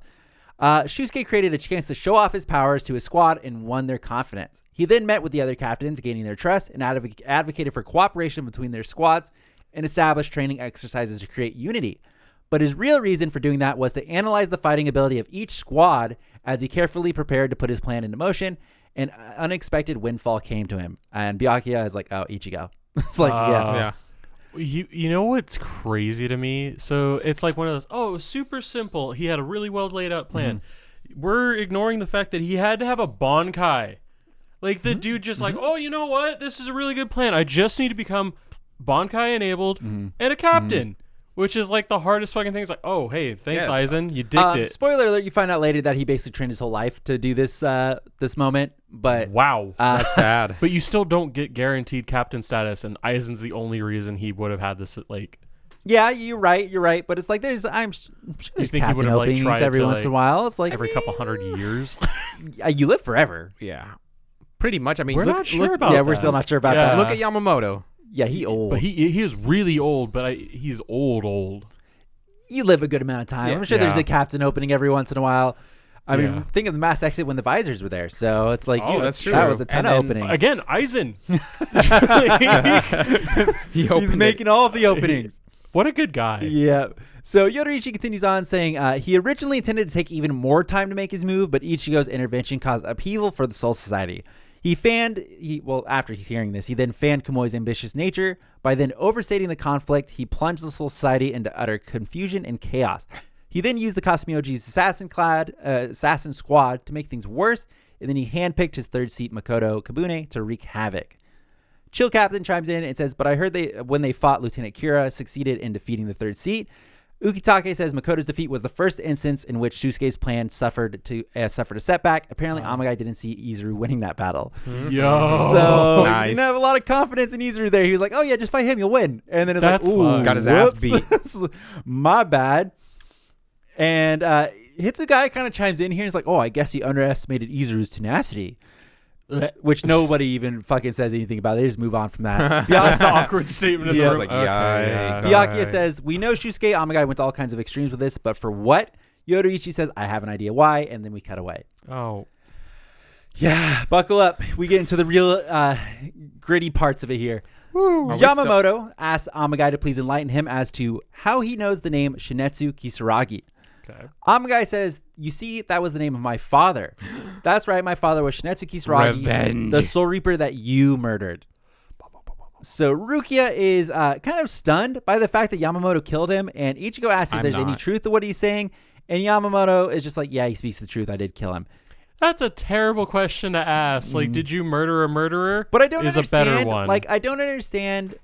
Shusuke created a chance to show off his powers to his squad and won their confidence. He then met with the other captains, gaining their trust, and advocated for cooperation between their squads and established training exercises to create unity. But his real reason for doing that was to analyze the fighting ability of each squad as he carefully prepared to put his plan into motion. An unexpected windfall came to him, and Byakuya is like, "Oh, Ichigo." It's like, yeah. You know what's crazy to me? So it's like one of those. Oh, it was super simple. He had a really well laid out plan. We're ignoring the fact that he had to have a Bankai. Like the dude just like, oh, you know what? This is a really good plan. I just need to become Bankai enabled and a captain. Which is like the hardest fucking thing. It's like, oh, hey, thanks, Aizen. You digged it. Spoiler alert, you find out later that he basically trained his whole life to do this this moment. But wow. That's sad. But you still don't get guaranteed captain status, and Aizen's the only reason he would have had this, like... Yeah, you're right. But it's like, I'm sure there's captain openings every once in a while. It's like... Every couple hundred years. You live forever. Yeah. Pretty much. I mean, we're not sure about that. Yeah, we're still not sure about that. Look at Yamamoto. Yeah, he old. But he is really old, but he's old. You live a good amount of time. I'm sure there's a captain opening every once in a a while. I mean, think of the mass exit when the visors were there. So it's like, that's true. That was a ton of openings. Again, Aizen. He's making all of the openings. What a good guy. Yeah. So Yoruichi continues on saying he originally intended to take even more time to make his move, but Ichigo's intervention caused upheaval for the Soul Society. After he's hearing this, he then fanned Kumoi's ambitious nature. By then overstating the conflict, he plunged the Soul Society into utter confusion and chaos. He then used the Kasumioji's assassin squad to make things worse, and then he handpicked his third seat, Makoto Kabune, to wreak havoc. Chill Captain chimes in and says, but I heard when they fought Lieutenant Kira, succeeded in defeating the third seat. Ukitake says Makoto's defeat was the first instance in which Shusuke's plan suffered a setback. Apparently, Amagai didn't see Izuru winning that battle. Yo. So nice. he didn't have a lot of confidence in Izuru there. He was like, oh, yeah, just fight him. You'll win. And then it's That's like, ooh, fun. Got his ass beat. My bad. And Hitsugai kind of chimes in here. He's like, oh, I guess he underestimated Izuru's tenacity. Which nobody even fucking says anything about. They just move on from that. That's the awkward statement. Yeah. The room. Like, Byakuya says, we know Shusuke Amagai went to all kinds of extremes with this, but for what? Yoruichi says, I have an idea why, and then we cut away. Oh. Yeah, buckle up. We get into the real gritty parts of it here. Woo. Yamamoto asks Amagai to please enlighten him as to how he knows the name Shin'etsu Kisaragi. Okay. Amagai says, you see, that was the name of my father. That's right, my father was Shin'etsu Kisaragi, Revenge. the Soul Reaper that you murdered. So Rukia is kind of stunned by the fact that Yamamoto killed him, and Ichigo asks if there's any truth to what he's saying, and Yamamoto is just like, yeah, he speaks the truth, I did kill him. That's a terrible question to ask. Like, did you murder a murderer? But I don't understand. A better one. Like, I don't understand.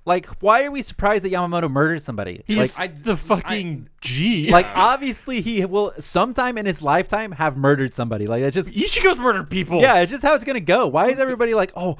Like, why are we surprised that Yamamoto murdered somebody? He's the fucking G. Like, obviously, he will sometime in his lifetime have murdered somebody. Like, that's just Ichigo's murdered people. Yeah, it's just how it's gonna go. Why is everybody like, oh,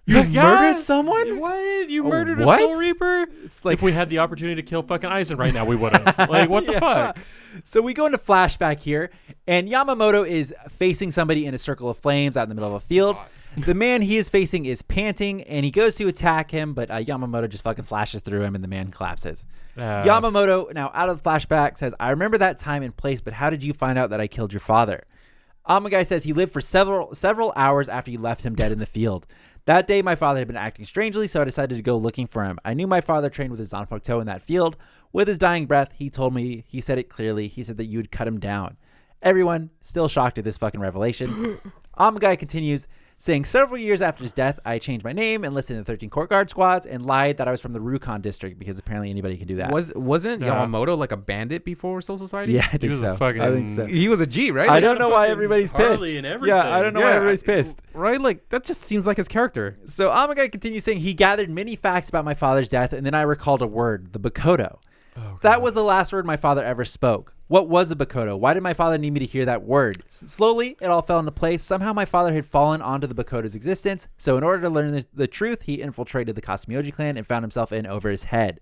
you murdered someone? What? You murdered what? a Soul Reaper? It's like, if we had the opportunity to kill fucking Aizen right now, we would have. Like, what the fuck? So we go into flashback here, and Yamamoto is facing somebody in a circle of flames out in the middle of a field. The man he is facing is panting, and he goes to attack him, but Yamamoto just fucking slashes through him, and the man collapses. Yamamoto, now out of the flashback, says, I remember that time and place, but how did you find out that I killed your father? Amagai says he lived for several hours after you left him dead in the field. That day, my father had been acting strangely, so I decided to go looking for him. I knew my father trained with his Zanpakuto in that field. With his dying breath, he told me, he said it clearly, he said that you would cut him down. Everyone still shocked at this fucking revelation. Amagai continues, saying several years after his death, I changed my name, enlisted in the 13 Court Guard squads, and lied that I was from the Rukon district because apparently anybody can do that. Wasn't Yamamoto like a bandit before Soul Society? Yeah, I think so. I think so. He was a G, right? I don't know why everybody's pissed. And Yeah, I don't know why everybody's pissed. Right? Like, that just seems like his character. So Amagai continues saying he gathered many facts about my father's death, and then I recalled a word, the Bakoto. That was the last word my father ever spoke. What was a Bakoto? Why did my father need me to hear that word? Slowly, it all fell into place. Somehow my father had fallen onto the Bakoto's existence, so in order to learn the truth, he infiltrated the Kasumioji clan and found himself in over his head.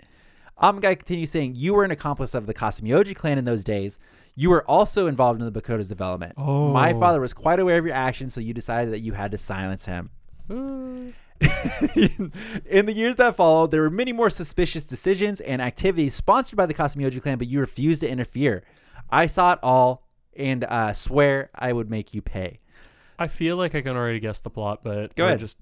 Amagai continues saying, you were an accomplice of the Kasumioji clan in those days. You were also involved in the Bakoto's development. My father was quite aware of your actions, so you decided that you had to silence him. In the years that followed, there were many more suspicious decisions and activities sponsored by the Kasumioji clan, but you refused to interfere. I saw it all and swear I would make you pay. I feel like I can already guess the plot, but go ahead. Just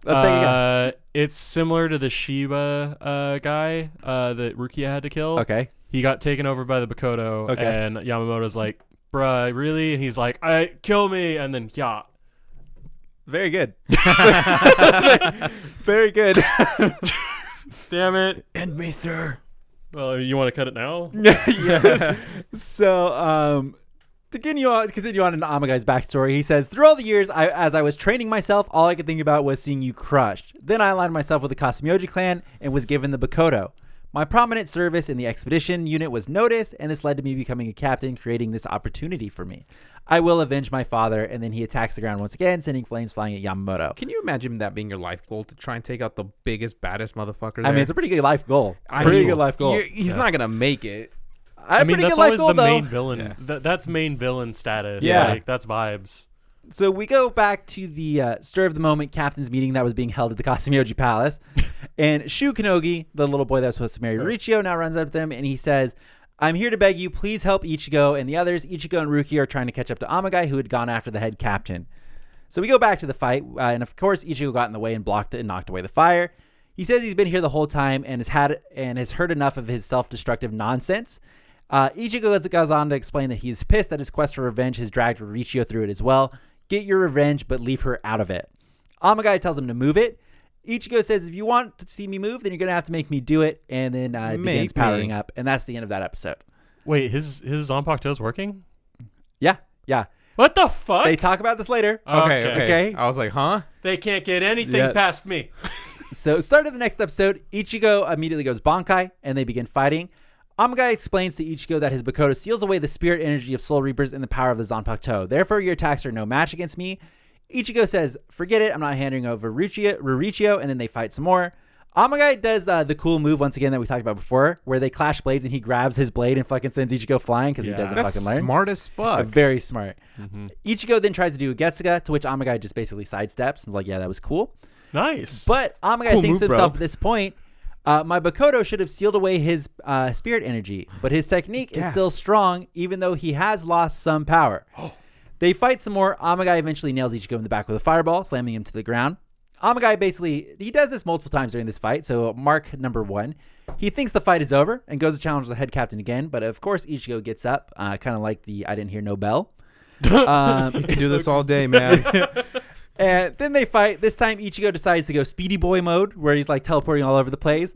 let's take a guess. It's similar to the Shiba guy that Rukia had to kill. Okay. He got taken over by the Bakoto, and Yamamoto's like, bruh, really? And he's like, kill me, and then, yeah. Very good. Very good. Damn it. End me, sir. Well, you want to cut it now? Yeah. So, to continue on into Amagai's backstory, he says, through all the years, as I was training myself, all I could think about was seeing you crushed. Then I aligned myself with the Kasumioji clan and was given the Bakoto. My prominent service in the expedition unit was noticed, and this led to me becoming a captain, creating this opportunity for me. I will avenge my father, and then he attacks the ground once again, sending flames flying at Yamamoto. Can you imagine that being your life goal, to try and take out the biggest, baddest motherfucker there? I mean, it's a pretty good life goal. Good life goal. He's not going to make it. I mean, that's always the main villain. Yeah. That's main villain status. Yeah. Like, that's vibes. So we go back to the stir of the moment captain's meeting that was being held at the Kasumioji Palace. And Shu Kanogi, the little boy that was supposed to marry Riichio, now runs up to them and he says, I'm here to beg you, please help Ichigo and the others. Ichigo and Ruki are trying to catch up to Amagai, who had gone after the head captain. So we go back to the fight, and of course Ichigo got in the way and blocked it and knocked away the fire. He says he's been here the whole time and has heard enough of his self-destructive nonsense. Ichigo goes on to explain that he's pissed that his quest for revenge has dragged Riichio through it as well. Get your revenge, but leave her out of it. Amagai tells him to move it. Ichigo says, if you want to see me move, then you're going to have to make me do it. And then begins powering up. And that's the end of that episode. Wait, his Zanpakuto's working? Yeah. What the fuck? They talk about this later. Okay. I was like, huh? They can't get anything past me. So start of the next episode, Ichigo immediately goes Bankai, and they begin fighting. Amagai explains to Ichigo that his Bakoto seals away the spirit energy of Soul Reapers and the power of the Zanpakuto. Therefore, your attacks are no match against me. Ichigo says, forget it, I'm not handing over Riichio, and then they fight some more. Amagai does the cool move once again that we talked about before, where they clash blades and he grabs his blade and fucking sends Ichigo flying because he doesn't fucking learn. Smart as fuck. Very smart. Mm-hmm. Ichigo then tries to do a Getsuga, to which Amagai just basically sidesteps and is like, yeah, that was cool. Nice. But Amagai thinks to himself at this point, my Bakoto should have sealed away his spirit energy, but his technique is still strong, even though he has lost some power. They fight some more. Amagai eventually nails Ichigo in the back with a fireball, slamming him to the ground. Amagai he does this multiple times during this fight, so mark number 1. He thinks the fight is over and goes to challenge the head captain again, but of course Ichigo gets up, kind of like the I didn't hear no bell. You can do this all day, man. And then they fight. This time, Ichigo decides to go Speedy Boy mode, where he's like teleporting all over the place.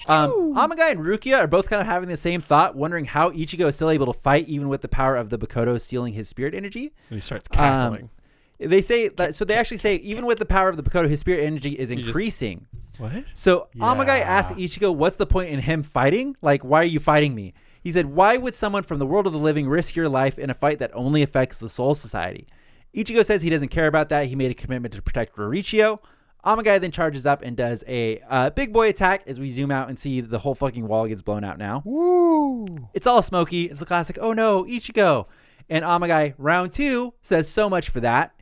Amagai and Rukia are both kind of having the same thought, wondering how Ichigo is still able to fight, even with the power of the Bakoto sealing his spirit energy. And he starts cackling. They say that, so they actually say, even with the power of the Bakoto, his spirit energy is increasing. What? So Amagai asks Ichigo, what's the point in him fighting? Like, why are you fighting me? He said, why would someone from the world of the living risk your life in a fight that only affects the Soul Society? Ichigo says he doesn't care about that. He made a commitment to protect Riichio. Amagai then charges up and does a big boy attack as we zoom out and see the whole fucking wall gets blown out now. Woo! It's all smoky. It's the classic, oh no, Ichigo. And Amagai, round 2, says so much for that.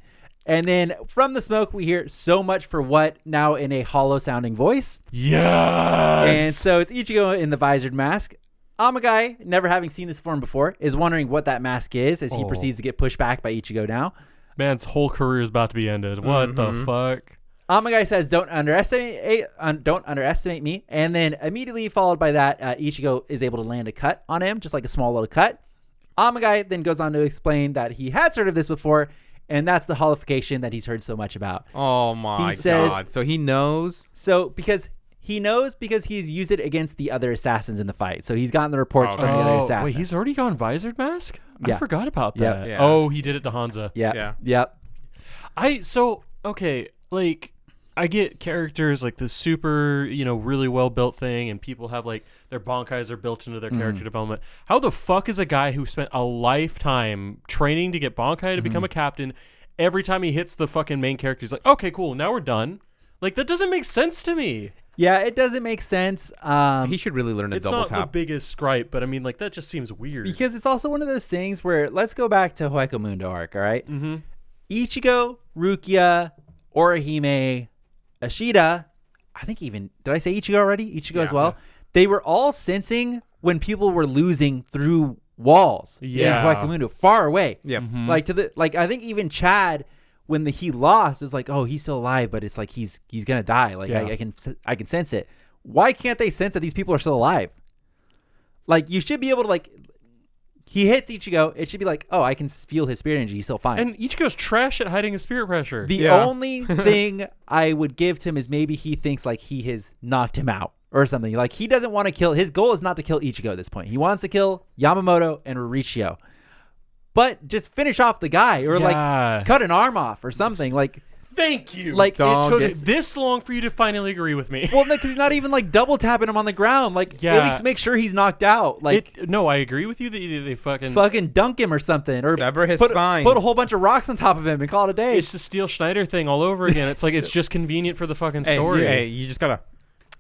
And then from the smoke, we hear so much for what, now in a hollow sounding voice. Yes! And so it's Ichigo in the visored mask. Amagai, never having seen this form before, is wondering what that mask is as he proceeds to get pushed back by Ichigo now. Man's whole career is about to be ended. What the fuck? Amagai says, don't underestimate me. And then immediately followed by that, Ichigo is able to land a cut on him, just like a small little cut. Amagai then goes on to explain that he has heard of this before, and that's the holification that he's heard so much about. Oh my God. So he knows? So because he's used it against the other assassins in the fight. So he's gotten the reports from the other assassins. Wait, he's already gone visored mask? Yeah. I forgot about that. Yeah. Oh, he did it to Hanzo. Yeah. Yep. Okay, like, I get characters like the super, really well built thing, and people have like their bankais are built into their character development. How the fuck is a guy who spent a lifetime training to get bankai to become a captain, every time he hits the fucking main character, he's like, okay, cool, now we're done? Like, that doesn't make sense to me. Yeah, it doesn't make sense. He should really learn to double tap. It's not the biggest gripe, but I mean, like, that just seems weird. Because it's also one of those things where, let's go back to Hueco Mundo arc, all right? Mm-hmm. Ichigo, Rukia, Orihime, Ashida, I think even, did I say Ichigo already? Ichigo as well. They were all sensing when people were losing through walls in Hueco Mundo, far away. Yeah. Mm-hmm. I think even Chad, when he lost, was like, oh, he's still alive, but it's like he's gonna die. Like I can sense it. Why can't they sense that these people are still alive? Like, you should be able to, like, he hits Ichigo, it should be like, oh, I can feel his spirit energy, he's still fine. And Ichigo's trash at hiding his spirit pressure. The only thing I would give to him is maybe he thinks like he has knocked him out or something. Like, he doesn't want to kill, his goal is not to kill Ichigo at this point. He wants to kill Yamamoto and Riichio. But just finish off the guy, or like cut an arm off or something. Like, thank you. Like, it took this long for you to finally agree with me. Well, because he's not even like double tapping him on the ground. Like, at least make sure he's knocked out. Like, no, I agree with you that they fucking dunk him or something, or sever his spine, put a whole bunch of rocks on top of him and call it a day. It's the Steel Schneider thing all over again. It's like, it's just convenient for the fucking story. Hey, you just gotta,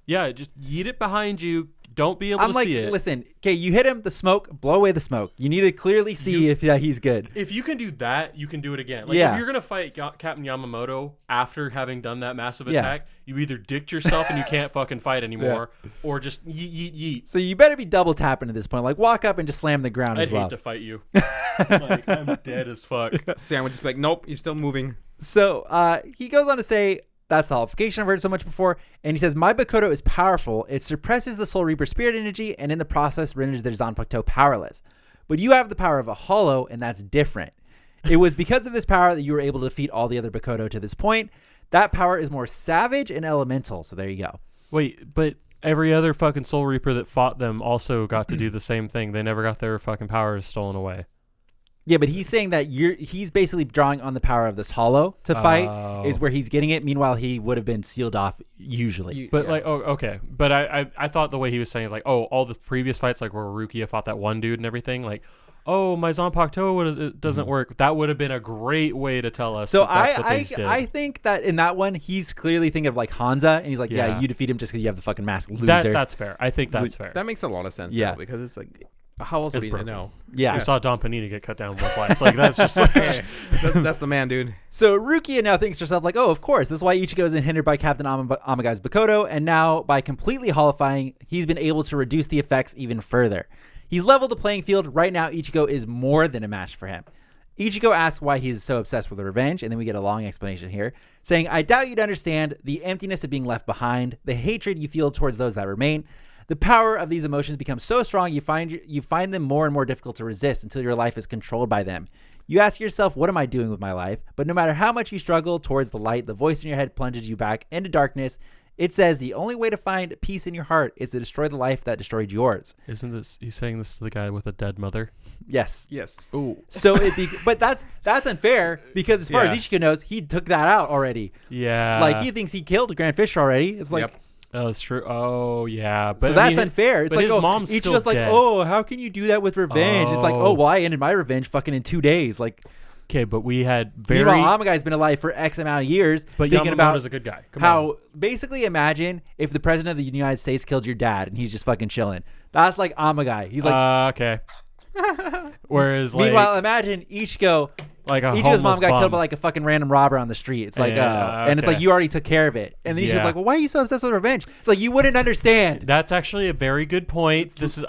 just yeet it behind you. Don't be able to see it. Listen, okay, you hit him, the smoke, blow away the smoke. You need to clearly see if he's good. If you can do that, you can do it again. Like, if you're going to fight Captain Yamamoto after having done that massive attack, you either dicked yourself and you can't fucking fight anymore, or just yeet. So you better be double tapping at this point. Like, walk up and just slam the ground as well. I'd hate to fight you. Like, I'm dead as fuck. Sam would just be like, nope, he's still moving. So he goes on to say, that's the holification I've heard so much before. And he says, my Bakoto is powerful. It suppresses the Soul Reaper spirit energy, and in the process renders their Zanpakuto powerless. But you have the power of a hollow, and that's different. It was because of this power that you were able to defeat all the other Bakoto to this point. That power is more savage and elemental. So there you go. Wait, but every other fucking Soul Reaper that fought them also got to do the same thing. They never got their fucking powers stolen away. Yeah, but he's saying that he's basically drawing on the power of this hollow to fight is where he's getting it. Meanwhile, he would have been sealed off usually. But okay. But I thought the way he was saying is like, oh, all the previous fights, like where Rukia fought that one dude and everything, like, oh, my Zanpakuto it doesn't work. That would have been a great way to tell us. So that's what they did. I think that in that one, he's clearly thinking of like Hanza, and he's like, yeah, you defeat him just because you have the fucking mask, loser. That's fair. I think that's fair. That makes a lot of sense. Though, because it's like, how else would you know? Yeah. We saw Don Panini get cut down one slice. Like, that's just like... that's the man, dude. So Rukia now thinks to herself, like, oh, of course. This is why Ichigo isn't hindered by Captain Amagai's Bakoto, and now by completely holifying, he's been able to reduce the effects even further. He's leveled the playing field. Right now, Ichigo is more than a match for him. Ichigo asks why he's so obsessed with revenge, and then we get a long explanation here, saying, I doubt you'd understand the emptiness of being left behind, the hatred you feel towards those that remain. The power of these emotions becomes so strong you find them more and more difficult to resist until your life is controlled by them. You ask yourself, what am I doing with my life? But no matter how much you struggle towards the light, the voice in your head plunges you back into darkness. It says the only way to find peace in your heart is to destroy the life that destroyed yours. Isn't this, he's saying this to the guy with a dead mother? Yes. Ooh. So but that's unfair, because as far as Ichigo knows, he took that out already. Yeah. Like, he thinks he killed Grand Fisher already. It's like, oh, it's true. Oh, yeah. But so that's unfair. It's but like, his mom's still Ichigo's like, dead. oh, how can you do that with revenge? It's like, oh, well, I ended my revenge fucking in 2 days. Like, okay, but we had very... Meanwhile, Amagai's been alive for X amount of years. But thinking about a good guy. Basically, imagine if the president of the United States killed your dad and he's just fucking chilling. That's like Amagai. He's like... okay. Whereas, meanwhile, imagine Ichigo... Like Ichigo's mom got killed by like a fucking random robber on the street. It's like, and it's like, you already took care of it. And then Ichigo's like, well, why are you so obsessed with revenge? It's like, you wouldn't understand. That's actually a very good point. It's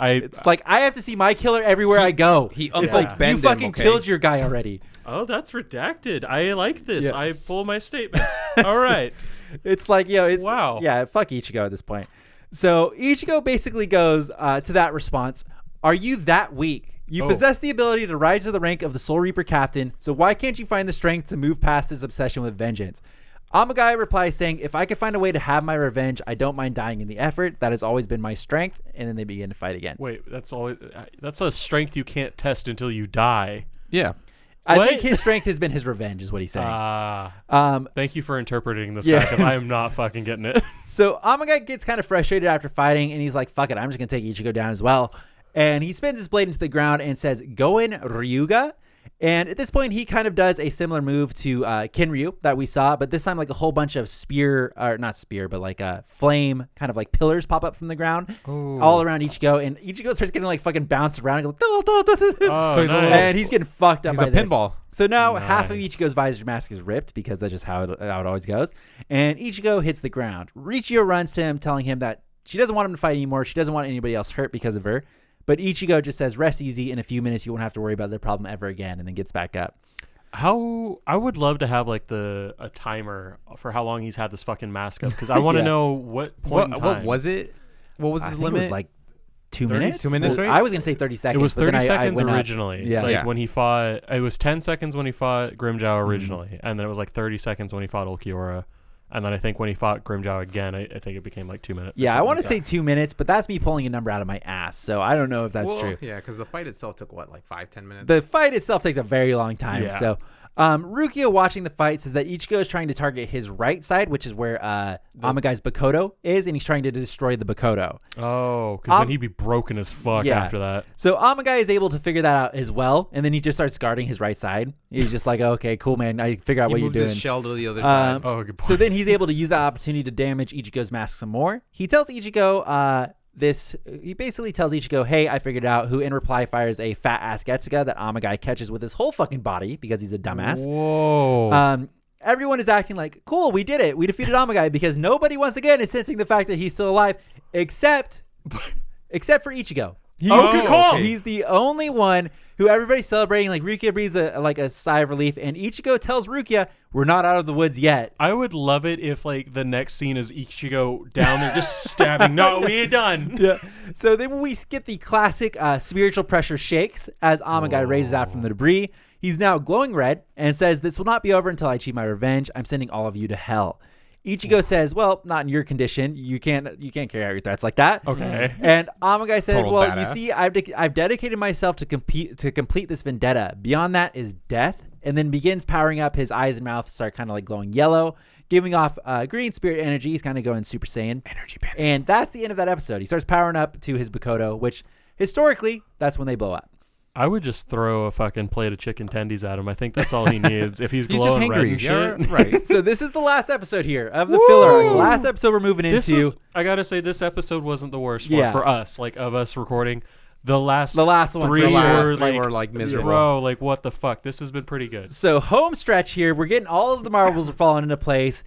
like, I have to see my killer everywhere I go. It's like, you fucking killed your guy already. Oh, that's redacted. I like this. Yeah. I pull my statement. All right. It's like, wow. Yeah, fuck Ichigo at this point. So Ichigo basically goes to that response, are you that weak? You possess the ability to rise to the rank of the Soul Reaper captain, so why can't you find the strength to move past this obsession with vengeance? Amagai replies saying, if I could find a way to have my revenge, I don't mind dying in the effort. That has always been my strength. And then they begin to fight again. Wait, that's a strength you can't test until you die. Yeah. I think his strength has been his revenge, is what he's saying. Thank you for interpreting this guy, because I am not fucking getting it. So Amagai gets kind of frustrated after fighting, and he's like, fuck it, I'm just going to take Ichigo down as well. And he spins his blade into the ground and says, Goen Ryuga. And at this point, he kind of does a similar move to Kinryu that we saw, but this time like a whole bunch of flame kind of like pillars pop up from the ground all around Ichigo, and Ichigo starts getting like fucking bounced around and goes, and he's getting fucked up by this. Pinball. So now half of Ichigo's visor mask is ripped because that's just how it always goes, and Ichigo hits the ground. Richiyo runs to him, telling him that she doesn't want him to fight anymore. She doesn't want anybody else hurt because of her. But Ichigo just says, rest easy. In a few minutes, you won't have to worry about the problem ever again, and then gets back up. I would love to have like a timer for how long he's had this fucking mask up, because I want to know what point in time. What was it? What was his limit? It was like 2 minutes. 2 minutes, right? I was gonna say 30 seconds. It was 30 seconds I originally. When he fought, it was 10 seconds when he fought Grimmjow originally, and then it was like 30 seconds when he fought Ulquiorra. And then I think when he fought Grimmjow again, I think it became like 2 minutes. Yeah, I want to say 2 minutes, but that's me pulling a number out of my ass. So I don't know if that's true. Yeah, because the fight itself took what, like 5-10 minutes? The fight itself takes a very long time. Yeah. So Rukia, watching the fight, says that Ichigo is trying to target his right side, which is where Amagai's Bakoto is, and he's trying to destroy the Bakoto. Oh, because then he'd be broken as fuck after that. So Amagai is able to figure that out as well, and then he just starts guarding his right side. He's just like, okay, cool, man. I figure out what you're doing. He moves his shell to the other side. Oh, good point. So then he's able to use that opportunity to damage Ichigo's mask some more. He tells Ichigo he basically tells Ichigo, hey, I figured it out, who in reply fires a fat ass Getsuga that Amagai catches with his whole fucking body because he's a dumbass. Whoa. Everyone is acting like, cool, we did it. We defeated Amagai, because nobody once again is sensing the fact that he's still alive except for Ichigo. Good call. He's the only one who everybody's celebrating. Like Rukia breathes a sigh of relief, and Ichigo tells Rukia, we're not out of the woods yet. I would love it if like the next scene is Ichigo down there just stabbing. No, we ain't done. Yeah. So then we skip the classic spiritual pressure shakes as Amagai raises out from the debris. He's now glowing red and says, this will not be over until I achieve my revenge. I'm sending all of you to hell. Ichigo says, well, not in your condition. You can't carry out your threats like that. Okay. And Amagai says, Total well, badass. you see, I've dedicated myself to complete this vendetta. Beyond that is death. And then begins powering up. His eyes and mouth start kind of like glowing yellow, giving off green spirit energy. He's kind of going Super Saiyan. Energy band. And that's the end of that episode. He starts powering up to his Bakoto, which historically, that's when they blow up. I would just throw a fucking plate of chicken tendies at him. I think that's all he needs. If he's glowing just red hangry. and Yeah, shit. right. So this is the last episode here of the filler arc. The last episode we're moving into. I gotta say, this episode wasn't the worst Yeah. one for us. Like of us recording, the last one. three The last were three were like miserable. Bro, like what the fuck? This has been pretty good. So home stretch here. We're getting all of the marbles are falling into place.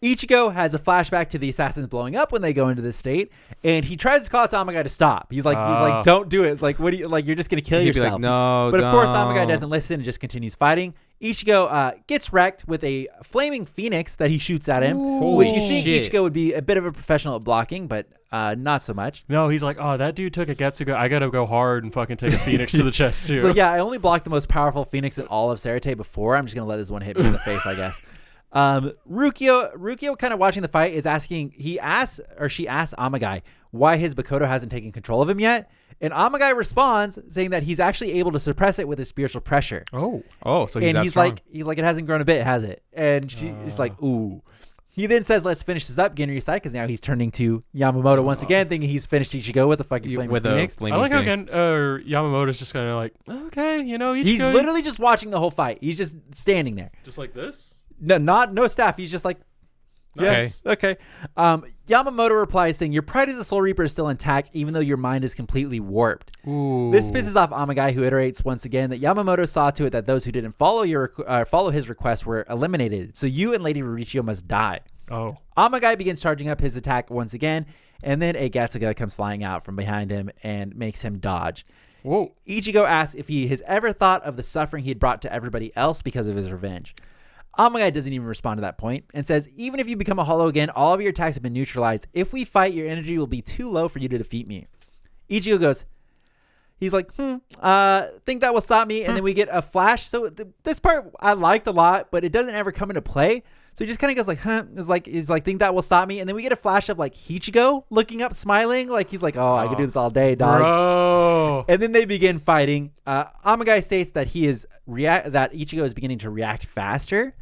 Ichigo has a flashback to the assassins blowing up when they go into this state, and he tries to call out to Amagai to stop. He's like, don't do it. It's like, what do you like? You're just gonna kill He'd be yourself. like, no, but of course, don't. Amagai doesn't listen and just continues fighting. Ichigo gets wrecked with a flaming phoenix that he shoots at him, which you think shit. Ichigo would be a bit of a professional at blocking, but not so much. No, he's like, oh, that dude took a Getsuga. I gotta go hard and fucking take a phoenix to the chest too. It's like, yeah, I only blocked the most powerful phoenix in all of Sarate before. I'm just gonna let this one hit me in the face, I guess. Rukio kind of watching the fight is she asks Amagai why his Bakoto hasn't taken control of him yet. And Amagai responds saying that he's actually able to suppress it with his spiritual pressure. Oh, so he's and that he's strong. like, it hasn't grown a bit, has it? And she's like, ooh. He then says, let's finish this up, Ginryu-sai, because now he's turning to Yamamoto once again, thinking he's finished Ichigo with a fucking flaming phoenix. I like how again Yamamoto's just kind of like, okay, Ichigo. He's literally just watching the whole fight. He's just standing there. just like this. No staff. He's just like, yes, okay. Yamamoto replies saying, your pride as a Soul Reaper is still intact, even though your mind is completely warped. Ooh. This pisses off Amagai, who iterates once again that Yamamoto saw to it that those who didn't follow his request were eliminated. So you and Lady Richiyo must die. Oh. Amagai begins charging up his attack once again, and then a Getsuga comes flying out from behind him and makes him dodge. Whoa. Ichigo asks if he has ever thought of the suffering he had brought to everybody else because of his revenge. Amagai doesn't even respond to that point and says, even if you become a hollow again, all of your attacks have been neutralized. If we fight, your energy will be too low for you to defeat me. Ichigo goes, he's like, think that will stop me. And then we get a flash. So this part I liked a lot, but it doesn't ever come into play. So he just kind of goes like, huh? He's like, think that will stop me? And then we get a flash of like Ichigo looking up, smiling, like he's like, oh, I could do this all day, dog. Bro. And then they begin fighting. Amagai states that that Ichigo is beginning to react faster,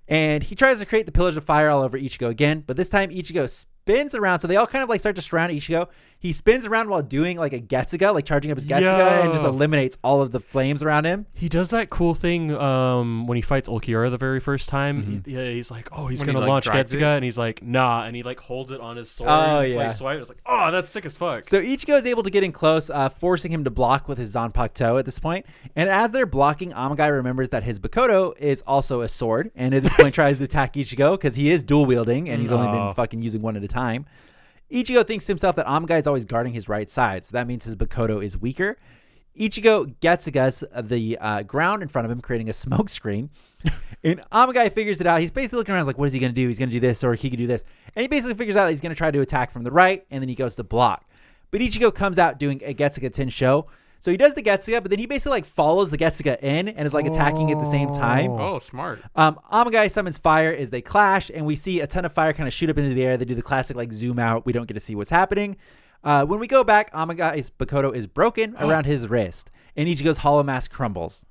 and he tries to create the pillars of fire all over Ichigo again. But this time Ichigo spins around, so they all kind of like start to surround Ichigo. He spins around while doing like a Getsuga, like charging up his Getsuga, and just eliminates all of the flames around him. He does that cool thing when he fights Ulquiorra the very first time. He's like, oh, he's going to launch Getsuga, and he's like, nah, and he like holds it on his sword. Oh, and yeah. Swipe. It's like, oh, that's sick as fuck. So Ichigo is able to get in close, forcing him to block with his Zanpakuto at this point. And as they're blocking, Amagai remembers that his Bakoto is also a sword, and at this point tries to attack Ichigo because he is dual wielding, and he's only been fucking using one at a time. Ichigo thinks to himself that Amagai is always guarding his right side, so that means his Bakoto is weaker. Ichigo Getsugas the ground in front of him, creating a smoke screen. And Amagai figures it out. He's basically looking around like, what is he going to do? He's going to do this, or he could do this. And he basically figures out that he's going to try to attack from the right, and then he goes to block. But Ichigo comes out doing a Getsuga Tensho. So he does the Getsuga, but then he basically like follows the Getsuga in and is like attacking at the same time. Oh, smart. Amagai summons fire as they clash, and we see a ton of fire kind of shoot up into the air. They do the classic like zoom out. We don't get to see what's happening. When we go back, Amagai's Bakoto is broken around his wrist, and Ichigo's hollow mask crumbles.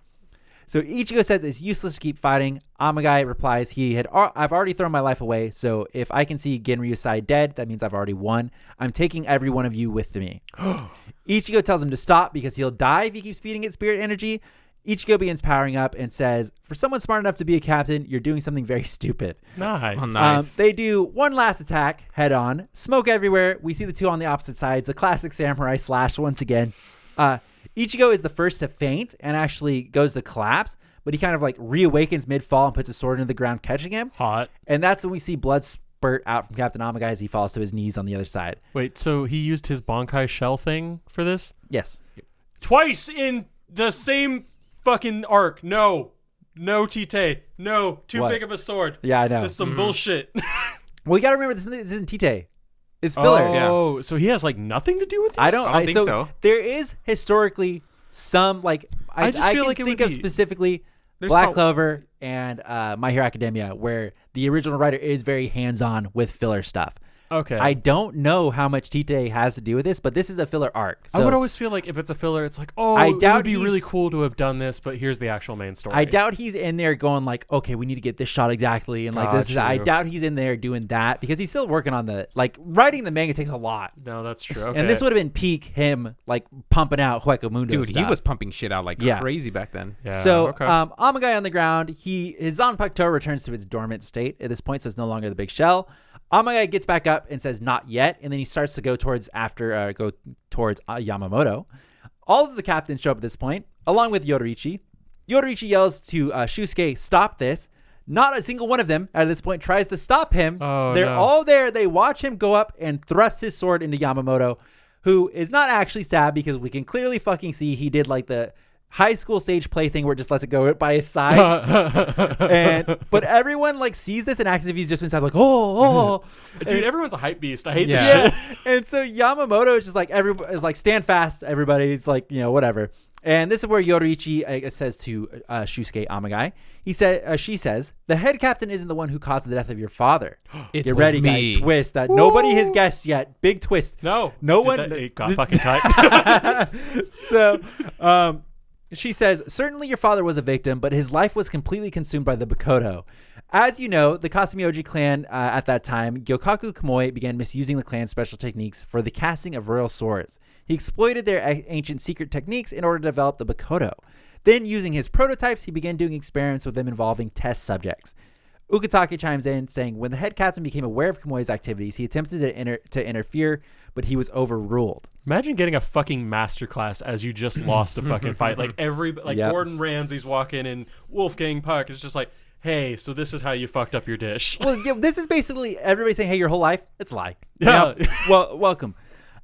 So Ichigo says it's useless to keep fighting. Amagai replies, I've already thrown my life away, so if I can see Genryu's side dead, that means I've already won. I'm taking every one of you with me. Ichigo tells him to stop because he'll die if he keeps feeding it spirit energy. Ichigo begins powering up and says, for someone smart enough to be a captain, you're doing something very stupid. Nice. Oh, nice. They do one last attack head on. Smoke everywhere. We see the two on the opposite sides. The classic samurai slash once again. Ichigo is the first to faint and actually goes to collapse, but he kind of like reawakens mid-fall and puts his sword into the ground, catching him. Hot. And that's when we see blood spurt out from Captain Amagai as he falls to his knees on the other side. Wait, so he used his Bankai shell thing for this? Yes. Twice in the same fucking arc. No, Tite. No, too What? big of a sword. Yeah, I know. That's some bullshit. Well, you got to remember, this isn't Tite. It's filler. Oh, so he has like nothing to do with this? I don't think so. There is historically some like I just feel can like it think would of be- specifically Black Clover and My Hero Academia, where the original writer is very hands-on with filler stuff. Okay. I don't know how much Tite has to do with this, but this is a filler arc. So I would always feel like if it's a filler, it's like, oh, I it doubt would be really he's- cool to have done this, but here's the actual main story. I doubt he's in there going like, okay, we need to get this shot exactly, and like this is. I True. doubt he's in there doing that because he's still working on the like writing the manga takes a lot. No, that's true. Okay. And this would have been peak him like pumping out Huecamundo Dude, stuff. he was pumping shit out like Yeah. crazy back then. Yeah, So okay. Amagai on the ground, his Zanpakuto returns to its dormant state at this point, so it's no longer the big shell. Amagai gets back up and says not yet, and then he starts to go towards Yamamoto. All of the captains show up at this point, along with Yoruichi. Yoruichi yells to Shusuke, stop this. Not a single one of them at this point tries to stop him. Oh, They're no. all there. They watch him go up and thrust his sword into Yamamoto, who is not actually stabbed because we can clearly fucking see he did like the high school stage play thing where it just lets it go by his side. But everyone like sees this and acts as if he's just been stabbed, like, oh. Dude, everyone's a hype beast. I hate this Yeah. shit. And so Yamamoto is just like, is like, stand fast, everybody's like, whatever. And this is where Yoruichi says to Shusuke Amagai, she says, the head captain isn't the one who caused the death of your father. It Get was ready, me. guys. Twist that nobody has guessed yet. Big twist. No one. It got fucking cut. So, she says, certainly your father was a victim, but his life was completely consumed by the Bakoto. As you know, the Kasumioji clan at that time, Gyukaku Kumoi began misusing the clan's special techniques for the casting of royal swords. He exploited their ancient secret techniques in order to develop the Bakoto. Then, using his prototypes, he began doing experiments with them involving test subjects. Ukitake chimes in, saying, when the head captain became aware of Kumoi's activities, he attempted to interfere, but he was overruled. Imagine getting a fucking masterclass as you just lost a fucking fight. Like Yep. Gordon Ramsay's walking in, Wolfgang Puck is just like, hey, so this is how you fucked up your dish. Well, yeah, this is basically everybody saying, hey, your whole life, it's a lie. Yeah. Well, welcome.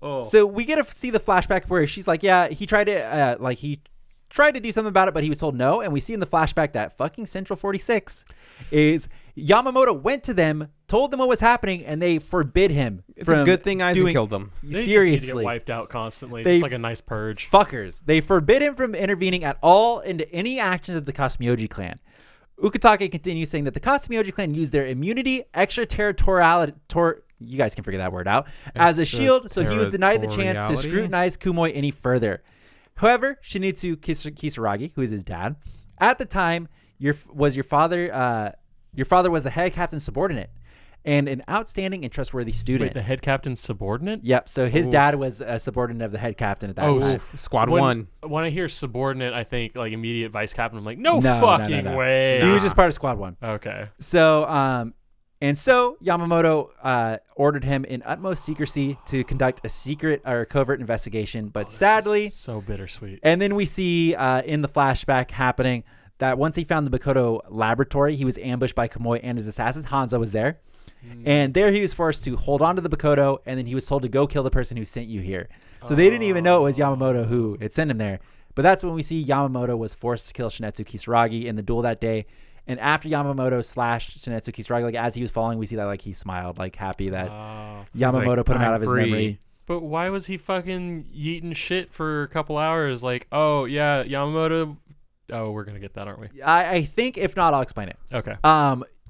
Oh. So we get to see the flashback where she's like, yeah, he tried to do something about it, but he was told no. And we see in the flashback that fucking Central 46 is Yamamoto went to them, told them what was happening, and they forbid him. It's a good thing Isaac killed them. They Seriously. just need to get wiped out constantly. They- Just like a nice purge. Fuckers. They forbid him from intervening at all into any actions of the Kasumioji clan. Ukitake continues saying that the Kasumioji clan used their immunity, extraterritoriality, you guys can figure that word out, as a shield, so he was denied the chance to scrutinize Kumoi any further. However, Shin'etsu Kisaragi, who is his dad, at the time, your father was the head captain's subordinate and an outstanding and trustworthy student. Wait, the head captain's subordinate? Yep. So his dad was a subordinate of the head captain at that time. Squad one. When I hear subordinate, I think like immediate vice captain. I'm like, no fucking way. He was just part of squad one. Okay. So, so Yamamoto ordered him in utmost secrecy to conduct a secret or covert investigation. But sadly, so bittersweet. And then we see in the flashback happening that once he found the Bakoto laboratory, he was ambushed by Kumoi and his assassins. Hanzo was there. And there he was forced to hold on to the Bakoto, and then he was told to go kill the person who sent you here. So they didn't even know it was Yamamoto who had sent him there. But that's when we see Yamamoto was forced to kill Shin'etsu Kisaragi in the duel that day. And after Yamamoto slashed Shin'etsu Kisaragi, like as he was falling, we see that like he smiled, like happy that Yamamoto like, put him out of his memory. But why was he fucking yeeting shit for a couple hours? Like, oh yeah, Yamamoto. Oh, we're gonna get that, aren't we? I think if not, I'll explain it. Okay.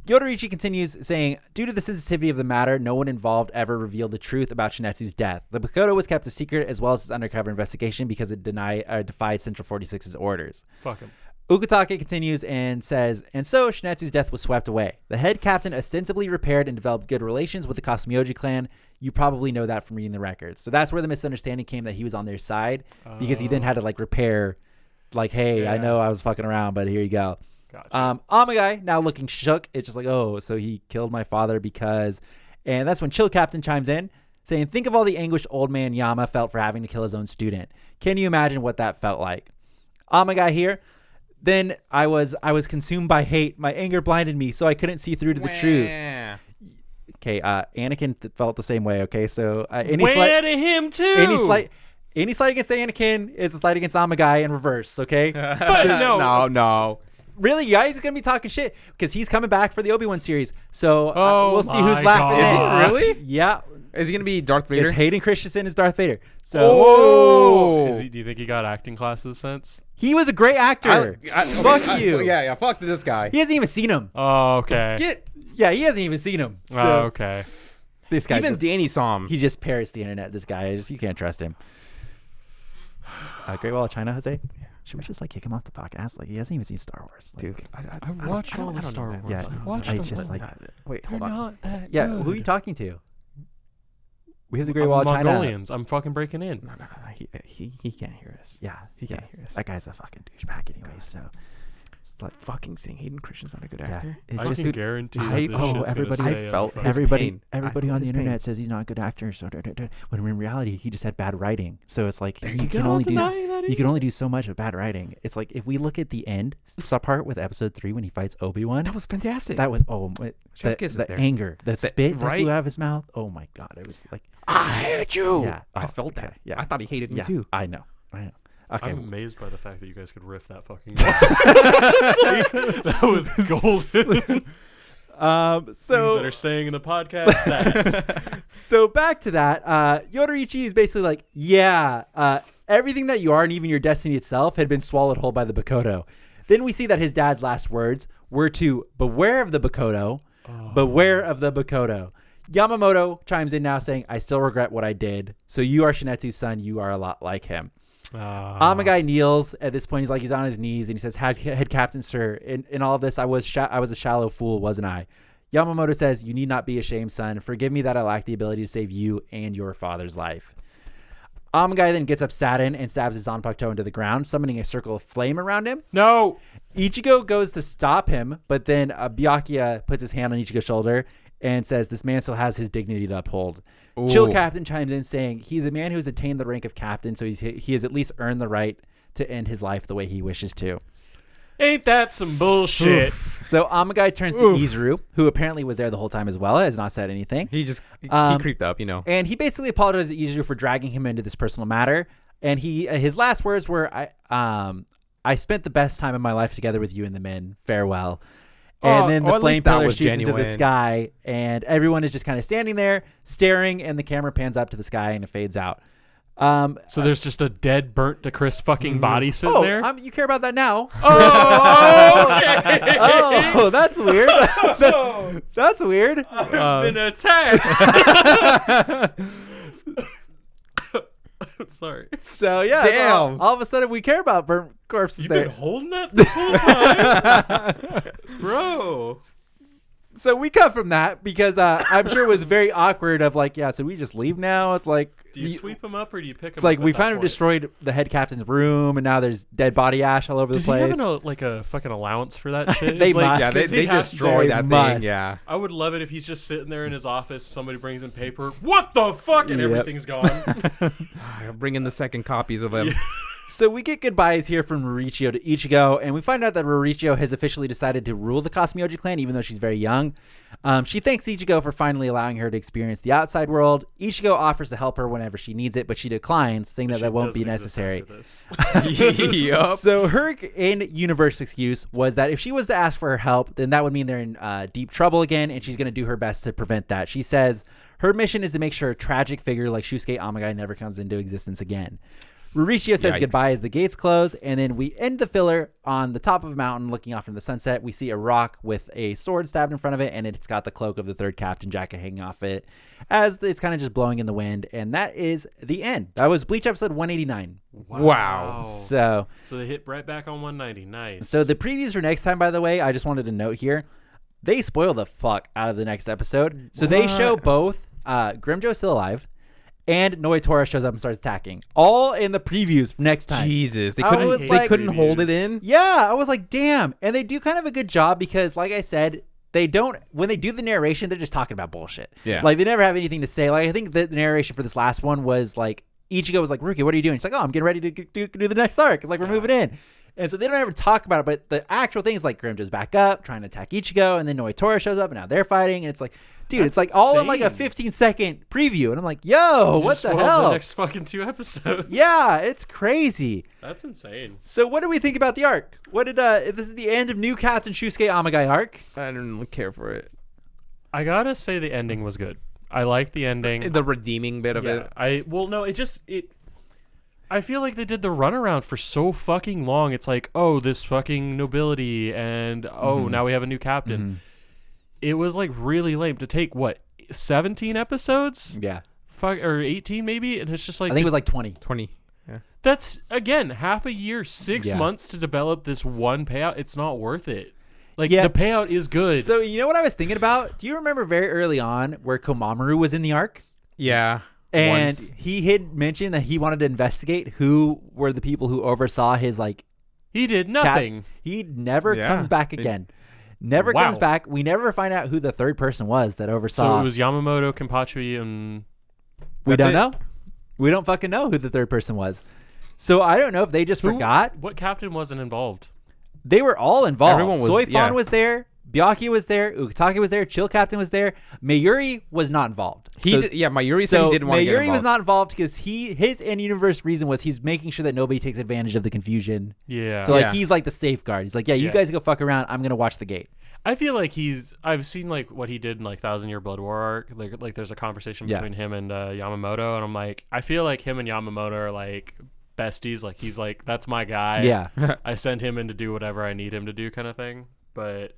Yodorichi continues saying, due to the sensitivity of the matter, no one involved ever revealed the truth about Shinetsu's death. The Bakoto was kept a secret as well as its undercover investigation because it defied Central 46's orders. Fuck him. Ukitake continues and says, and so Shinetsu's death was swept away. The head captain ostensibly repaired and developed good relations with the Kasumioji clan. You probably know that from reading the records. So that's where the misunderstanding came that he was on their side because he then had to like repair, like, hey, I know I was fucking around, but here you go. Gotcha. Amagai, now looking shook, it's just like, oh, so he killed my father because... And that's when Chill Captain chimes in, saying, think of all the anguish old man Yama felt for having to kill his own student. Can you imagine what that felt like? Amagai here, then I was consumed by hate. My anger blinded me, so I couldn't see through to the truth. Okay, Anakin felt the same way, okay? So any slight... to him, too! Any slight against Anakin is a slight against Amagai in reverse, okay? No. Really, you guys are going to be talking shit because he's coming back for the Obi-Wan series. So we'll see who's laughing. God. Is he really? Yeah. Is he going to be Darth Vader? It's Hayden Christensen as Darth Vader. So, do you think he got acting classes since? He was a great actor. Fuck you. Yeah, fuck this guy. He hasn't even seen him. Oh, okay. He hasn't even seen him. So okay. This guy Even Danny saw him. He just parrots the internet. This guy, you can't trust him. Great Wall of China, Jose. Should we just like kick him off the podcast? Like he hasn't even seen Star Wars. Like, dude, I've watched all the Star Wars. Yeah, I've watched I them. just like. Wait, They're hold on. not that Yeah, good. who are you talking to? We have the Great Wall of China. Mongolians. I'm fucking breaking in. No. He can't hear us. Yeah, He can't hear us. That guy's a fucking douchebag anyway. So It's like fucking saying Hayden Christensen's not a good actor. it's I just can guarantee that I- this oh, shit's everybody- gonna I say felt on his the everybody pain. everybody I on the felt his internet says he's not a good actor. So when in reality he just had bad writing. So it's like There you you can go. only do Denying that you can only do so much of bad writing. It's like if we look at the end part with episode 3 when he fights Obi-Wan. That was fantastic. That was Chef's kiss is the there. anger, the spit that right? flew out of his mouth. Oh my god, it was like I hate you. yeah, I oh, felt okay, that. Yeah, I thought he hated me yeah, too. I know. Okay, I'm amazed by the fact that you guys could riff that fucking that was golden. so Things that are staying in the podcast. That. So back to that, Yodorichi is basically like, everything that you are and even your destiny itself had been swallowed whole by the Bakoto. Then we see that his dad's last words were to beware of the Bakoto, beware of the Bakoto. Yamamoto chimes in now saying, I still regret what I did. So you are Shinetsu's son. You are a lot like him. Amagai kneels at this point. He's like, he's on his knees and he says, head captain, sir, in all of this, I was a shallow fool, wasn't I? Yamamoto says, you need not be ashamed, son. Forgive me that I lacked the ability to save you and your father's life. Amagai then gets up Saturn and stabs his Zanpakuto into the ground, summoning a circle of flame around him. No. Ichigo goes to stop him, but then Byakuya puts his hand on Ichigo's shoulder and says, this man still has his dignity to uphold. Ooh. Chill Captain chimes in saying, he's a man who has attained the rank of captain, so he has at least earned the right to end his life the way he wishes to. Ain't that some bullshit? Oof. So Amagai turns to Izuru, who apparently was there the whole time as well, has not said anything. He creeped up, And he basically apologized to Izuru for dragging him into this personal matter. And his last words were, I spent the best time of my life together with you and the men. Farewell. And then the flame pillar shoots into the sky, and everyone is just kind of standing there, staring, and the camera pans up to the sky, and it fades out. So there's just a dead, burnt to crisp fucking body sitting there. You care about that now? Okay. Oh, that's weird. That's weird. Been attacked. I'm sorry. So yeah, Damn. all of a sudden we care about burnt corpses. You've there. been holding that this whole time, bro. So we cut from that because I'm sure it was very awkward. Of like, yeah, so we just leave now. It's like, do you sweep them up or do you pick them up? It's like at we that kind of point? destroyed the head captain's room, and now there's dead body ash all over the Does place. he have a fucking allowance for that shit? They It's like, must. Yeah, does he they have to- destroy that must. thing. Yeah. I would love it if he's just sitting there in his office. Somebody brings him paper. What the fuck? And Yep. everything's gone. Bring in the second copies of them. So we get goodbyes here from Mauricio to Ichigo, and we find out that Mauricio has officially decided to rule the Kasumioji clan, even though she's very young. She thanks Ichigo for finally allowing her to experience the outside world. Ichigo offers to help her whenever she needs it, but she declines, saying that won't be necessary. Yup. So her in-universe excuse was that if she was to ask for her help, then that would mean they're in deep trouble again, and she's going to do her best to prevent that. She says her mission is to make sure a tragic figure like Shusuke Amagai never comes into existence again. Mauricio says Yikes. goodbye as the gates close, and then we end the filler on the top of a mountain looking off into the sunset. We see a rock with a sword stabbed in front of it, and it's got the cloak of the third captain jacket hanging off it as it's kind of just blowing in the wind, and that is the end. That was Bleach episode 189. Wow. So they hit right back on 190. Nice. So the previews for next time, by the way, I just wanted to note here, they spoil the fuck out of the next episode. So they show both Grimjo's still alive, and Noitora shows up and starts attacking. All in the previews for next time. Jesus, they I was couldn't. like- They couldn't hold it in. Yeah, I was like, damn. And they do kind of a good job because, like I said, they don't, when they do the narration, they're just talking about bullshit. Yeah. Like, they never have anything to say. Like, I think the narration for this last one was like, Ichigo was like, Ruki, what are you doing? She's like, oh, I'm getting ready to do the next arc. It's like, we're moving in. And so they don't ever talk about it, but the actual thing is like Grimjo's back up, trying to attack Ichigo, and then Noitora shows up, and now they're fighting, and it's like, dude, That's it's like all in like a insane. 15-second preview, and I'm like, yo, what the hell? The next fucking 2 episodes. Yeah, it's crazy. That's insane. So what do we think about the arc? What did this is the end of new Captain Shusuke Amagai arc? I don't care for it. I gotta say the ending was good. I liked the ending. The redeeming bit of it. I feel like they did the runaround for so fucking long. It's like, oh, this fucking nobility, and now we have a new captain. It was like really lame to take 17 episodes? Yeah. Or 18 maybe, and it's just like I think it was like 20. 20. Yeah. that's again half a year, 6 Yeah. months to develop this one payout. It's not worth it. Like Yeah. the payout is good. So you know what I was thinking about? Do you remember very early on where Komamoru was in the arc? Yeah. And once. he had mentioned that he wanted to investigate who were the people who oversaw his like he did nothing. He never Yeah. comes back again. Never Wow. comes back. We never find out who the third person was that oversaw. So it was Yamamoto, Kenpachi, and we That's don't it. know. We don't fucking know who the third person was. So I don't know if they just forgot. What captain wasn't involved? They were all involved. Everyone was- Soifan yeah. was there. Byakuya was there. Ukitake was there. Chill Captain was there. Mayuri was not involved. Mayuri said he didn't want to get Mayuri involved. was not involved because his in-universe reason was he's making sure that nobody takes advantage of the confusion. Yeah. So like Yeah. he's like the safeguard. He's like, yeah, you Yeah. guys go fuck around. I'm gonna watch the gate. I feel like I've seen like what he did in like Thousand Year Blood War arc. Like there's a conversation Yeah. between him and Yamamoto, and I'm like, I feel like him and Yamamoto are like besties. Like he's like, that's my guy. Yeah. I send him in to do whatever I need him to do, kind of thing. But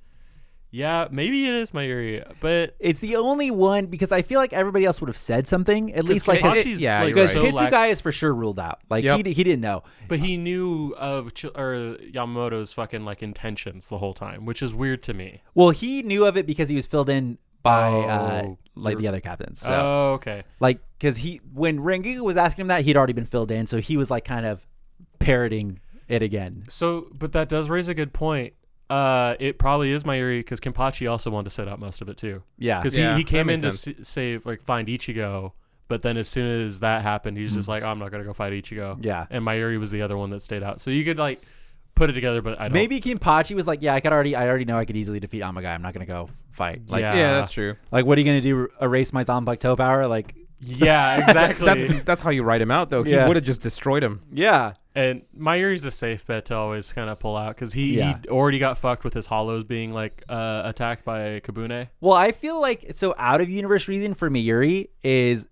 yeah, maybe it is Mayuri, but It's the only one because I feel like everybody else would have said something at least like Kenpachi's, yeah, like, you're because right. so lack- Hitsugai is for sure ruled out. Like Yep. he didn't know. but he knew of Yamamoto's fucking like intentions the whole time, which is weird to me. Well, he knew of it because he was filled in by Oh, like the other captains. So Oh, okay. like because when Rengoku was asking him that, he'd already been filled in, so he was like kind of parroting it again. So, but that does raise a good point. It probably is Mayuri because Kenpachi also wanted to set out most of it too. Yeah. Because Yeah, he came that in makes to save, like, find Ichigo, but then as soon as that happened, he's just like, oh, I'm not gonna go fight Ichigo. Yeah. And Mayuri was the other one that stayed out. So you could like put it together, but I don't. Maybe Kenpachi was like, yeah, I already know I could easily defeat Amagai. I'm not gonna go fight. Like, Yeah. Yeah, that's true. like what are you gonna do? Erase my Zombie toe power? Like, Yeah, exactly. That's how you write him out, though. He Yeah. would have just destroyed him. yeah. And Mayuri's a safe bet to always kind of pull out because he Yeah. already got fucked with his hollows being like attacked by Kabune. Well, I feel like so out of universe reason for Mayuri is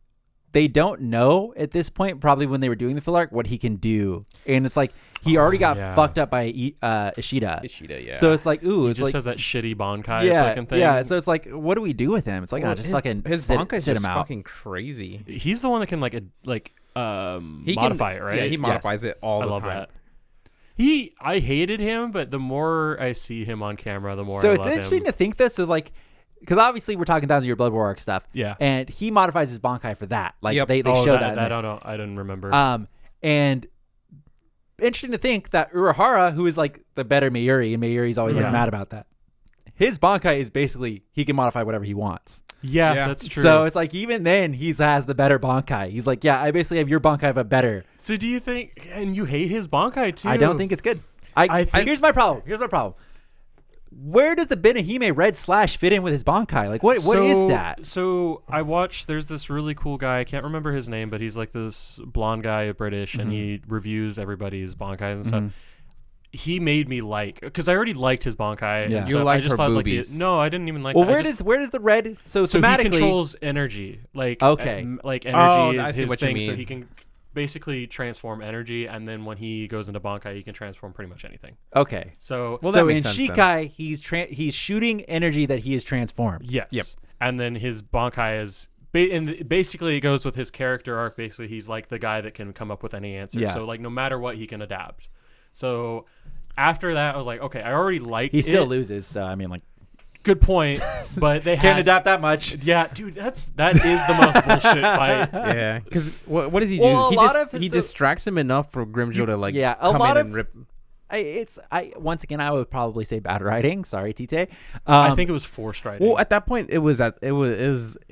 they don't know at this point, probably when they were doing the filler arc, what he can do. And it's like he already got fucked up by Ishida. Yeah. So it's like, ooh, He it's just like has that shitty Bankai fucking thing. Yeah, so it's like, what do we do with him? It's like, just fucking his sit Bankai is him just out. fucking crazy. He's the one that can He modify it, right? Yeah, he modifies it all I the love time. that. I hated him, but the more I see him on camera, the more So I it's love interesting him. to think this. So like, because obviously we're talking Thousand Year Blood War arc stuff. Yeah. And he modifies his Bankai for that. Like Yep. they show that. I don't know. I didn't remember. And interesting to think that Urahara, who is like the better Mayuri, and Mayuri's always like mad about that. His Bankai is basically he can modify whatever he wants. Yeah, that's true. So it's like even then he has the better Bankai. He's like, yeah, I basically have your Bankai but better. So do you think? And you hate his Bankai too? I don't think it's good. I think here's my problem. Where does the Benihime Red Slash fit in with his Bankai? Like what is that? So I watched. There's this really cool guy. I can't remember his name, but he's like this blonde guy, British, and he reviews everybody's Bankais and stuff. He made me because I already liked his Bankai. Yeah. And You stuff. liked I just her thought boobies. no, I didn't even like. Well, that. where does the red? So So thematically, he controls energy. Like Okay. Like Oh, energy I is see his what you thing. So mean. he can basically transform energy, and then when he goes into Bankai, he can transform pretty much anything. okay. So Well, so that in makes sense, Shikai, he's shooting energy that he is transformed. yes. Yep. And then his Bankai is. And basically, it goes with his character arc. Basically, he's like the guy that can come up with any answer. Yeah. So, like, no matter what, he can adapt. So, after that, I was like, okay, I already liked it. He still loses, so I mean, like, Good point. But they can't had adapt that much. Yeah, dude, that is the most bullshit fight. Yeah, because what does he Well, do? He distracts him enough for Grimjo to like come in and rip. Once again, I would probably say bad writing. Sorry, Tite. I think it was forced writing. Well, at that point, it was when it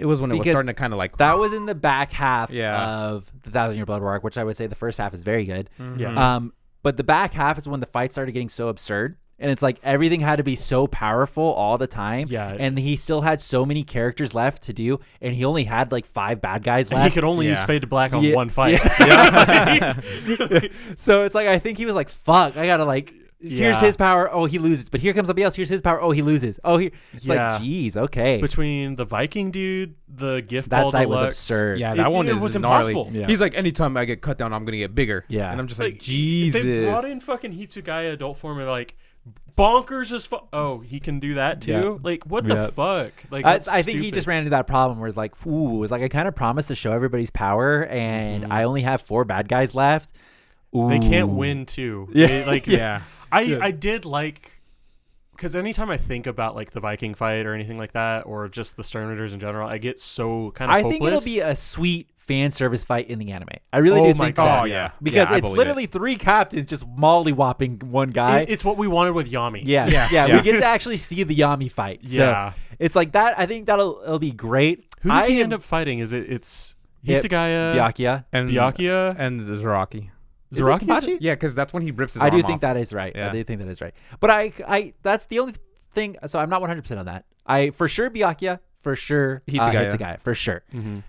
was Because starting to kind of like that was in the back half Yeah. of the 1,000 Year Blood War arc, which I would say the first half is very good. Yeah. But the back half is when the fight started getting so absurd. And it's like everything had to be so powerful all the time. Yeah. And he still had so many characters left to do. And he only had like 5 bad guys And left. he could only use Yeah. fade to black on Yeah, one fight. yeah. So it's like, I think he was like, fuck, I gotta like, here's Yeah. his power. Oh, he loses. But here comes somebody else. Here's his power. Oh, he loses. Oh, it's Yeah. like, geez, okay. Between the Viking dude, the gift That ball site was deluxe, absurd. Yeah, that one it is was gnarly. impossible. Yeah. He's like, anytime I get cut down, I'm gonna get bigger. Yeah. and I'm just Like, like, Jesus. They brought in fucking Hitsugaya adult form and like bonkers as fuck. Oh, he can do that too. Yeah. Like what Yeah. the fuck? Like I that's think he stupid. just ran into that problem where it's like, ooh, it's like I kind of promised to show everybody's power, and I only have 4 bad guys left. Ooh. They can't win too. Yeah. They, like Yeah. I did like. Because anytime I think about like the Viking fight or anything like that, or just the Sternriders in general, I get so kind of I hopeless. think it'll be a sweet fan service fight in the anime. I really do my think God. that. yeah. Because Yeah, I it's believe literally 3 captains just molly-whopping one guy. It's what we wanted with Yami. Yeah, Yeah. we get to actually see the Yami fight. Yeah. So it's like that. I think it'll be great. Who does he am end up fighting? It's Yep. Hitsugaya, Byakuya. and Byakuya, and Zaraki. Is it Zaraki? Kenpachi? Yeah, because that's when he rips his I arm do think off. that is right. Yeah. I do think that is right. But I that's the only thing. So I'm not 100% on that. I for sure Byakuya, for sure Hitsugaya, for sure. Mm-hmm.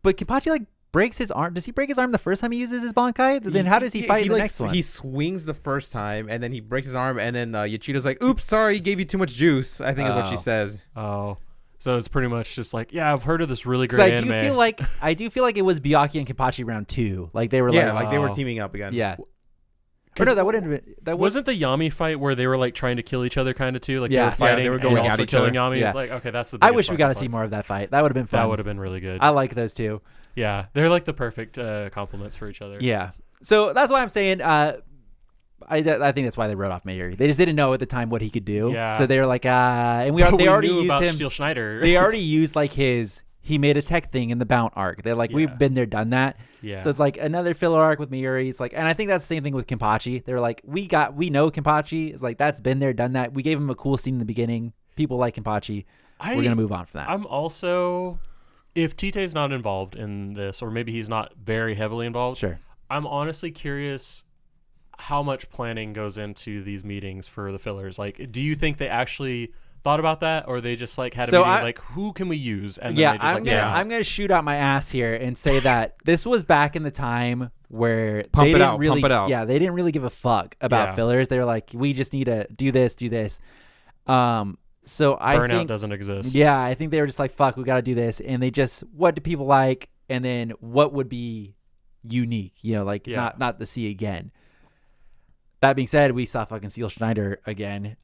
But Kenpachi like breaks his arm. Does he break his arm the first time he uses his Bankai? Then how does he fight in the like, next one? He swings the first time, and then he breaks his arm, and then Yachido's like, "Oops, sorry, he gave you too much juice." I think is what she Oh. says. Oh, so it's pretty much just like, yeah, I've heard of this really So great I do anime. feel like it was Byakuya and Kenpachi round 2. Like they were Yeah, like, like they were Oh. teaming up again. yeah. Or no, that wouldn't have been. That Wasn't the Yami fight where they were like trying to kill each other, kind of too? Like Yeah. they were Yeah, fighting, they were and going at also each killing other. Yami. Yeah. It's like, okay, that's the. I biggest wish we got to fucking see fight. more of that fight. That would have been fun. That would have been really good. I like those two. Yeah, they're like the perfect compliments for each other. Yeah. So that's why I'm saying. I think that's why they wrote off Mayuri. They just didn't know at the time what he could do. Yeah. So they were like, and But they already knew used about him. Steel Schneider. They already used like he made a tech thing in the Bount arc. They're like, Yeah. we've been there, done that. Yeah. So it's like another filler arc with Mayuri. It's like, and I think that's the same thing with Kenpachi. They were like, we know Kenpachi. It's like, that's been there, done that. We gave him a cool scene in the beginning. People like Kenpachi. We're going to move on from that. I'm also, if Tite's not involved in this, or maybe he's not very heavily involved, Sure. I'm honestly curious how much planning goes into these meetings for the fillers. Like, do you think they actually thought about that, or they just like had a meeting like, who can we use? And then they just I'm gonna shoot out my ass here and say that this was back in the time where Pump they it didn't out, really, pump it out. yeah, they didn't really give a fuck about Yeah. fillers. They were like, we just need to do this. So I Burnout think doesn't exist. Yeah, I think they were just like, fuck, we got to do this. And they just, what do people like? and then what would be unique, like not to see again. That being said, we saw fucking Seal Schneider again,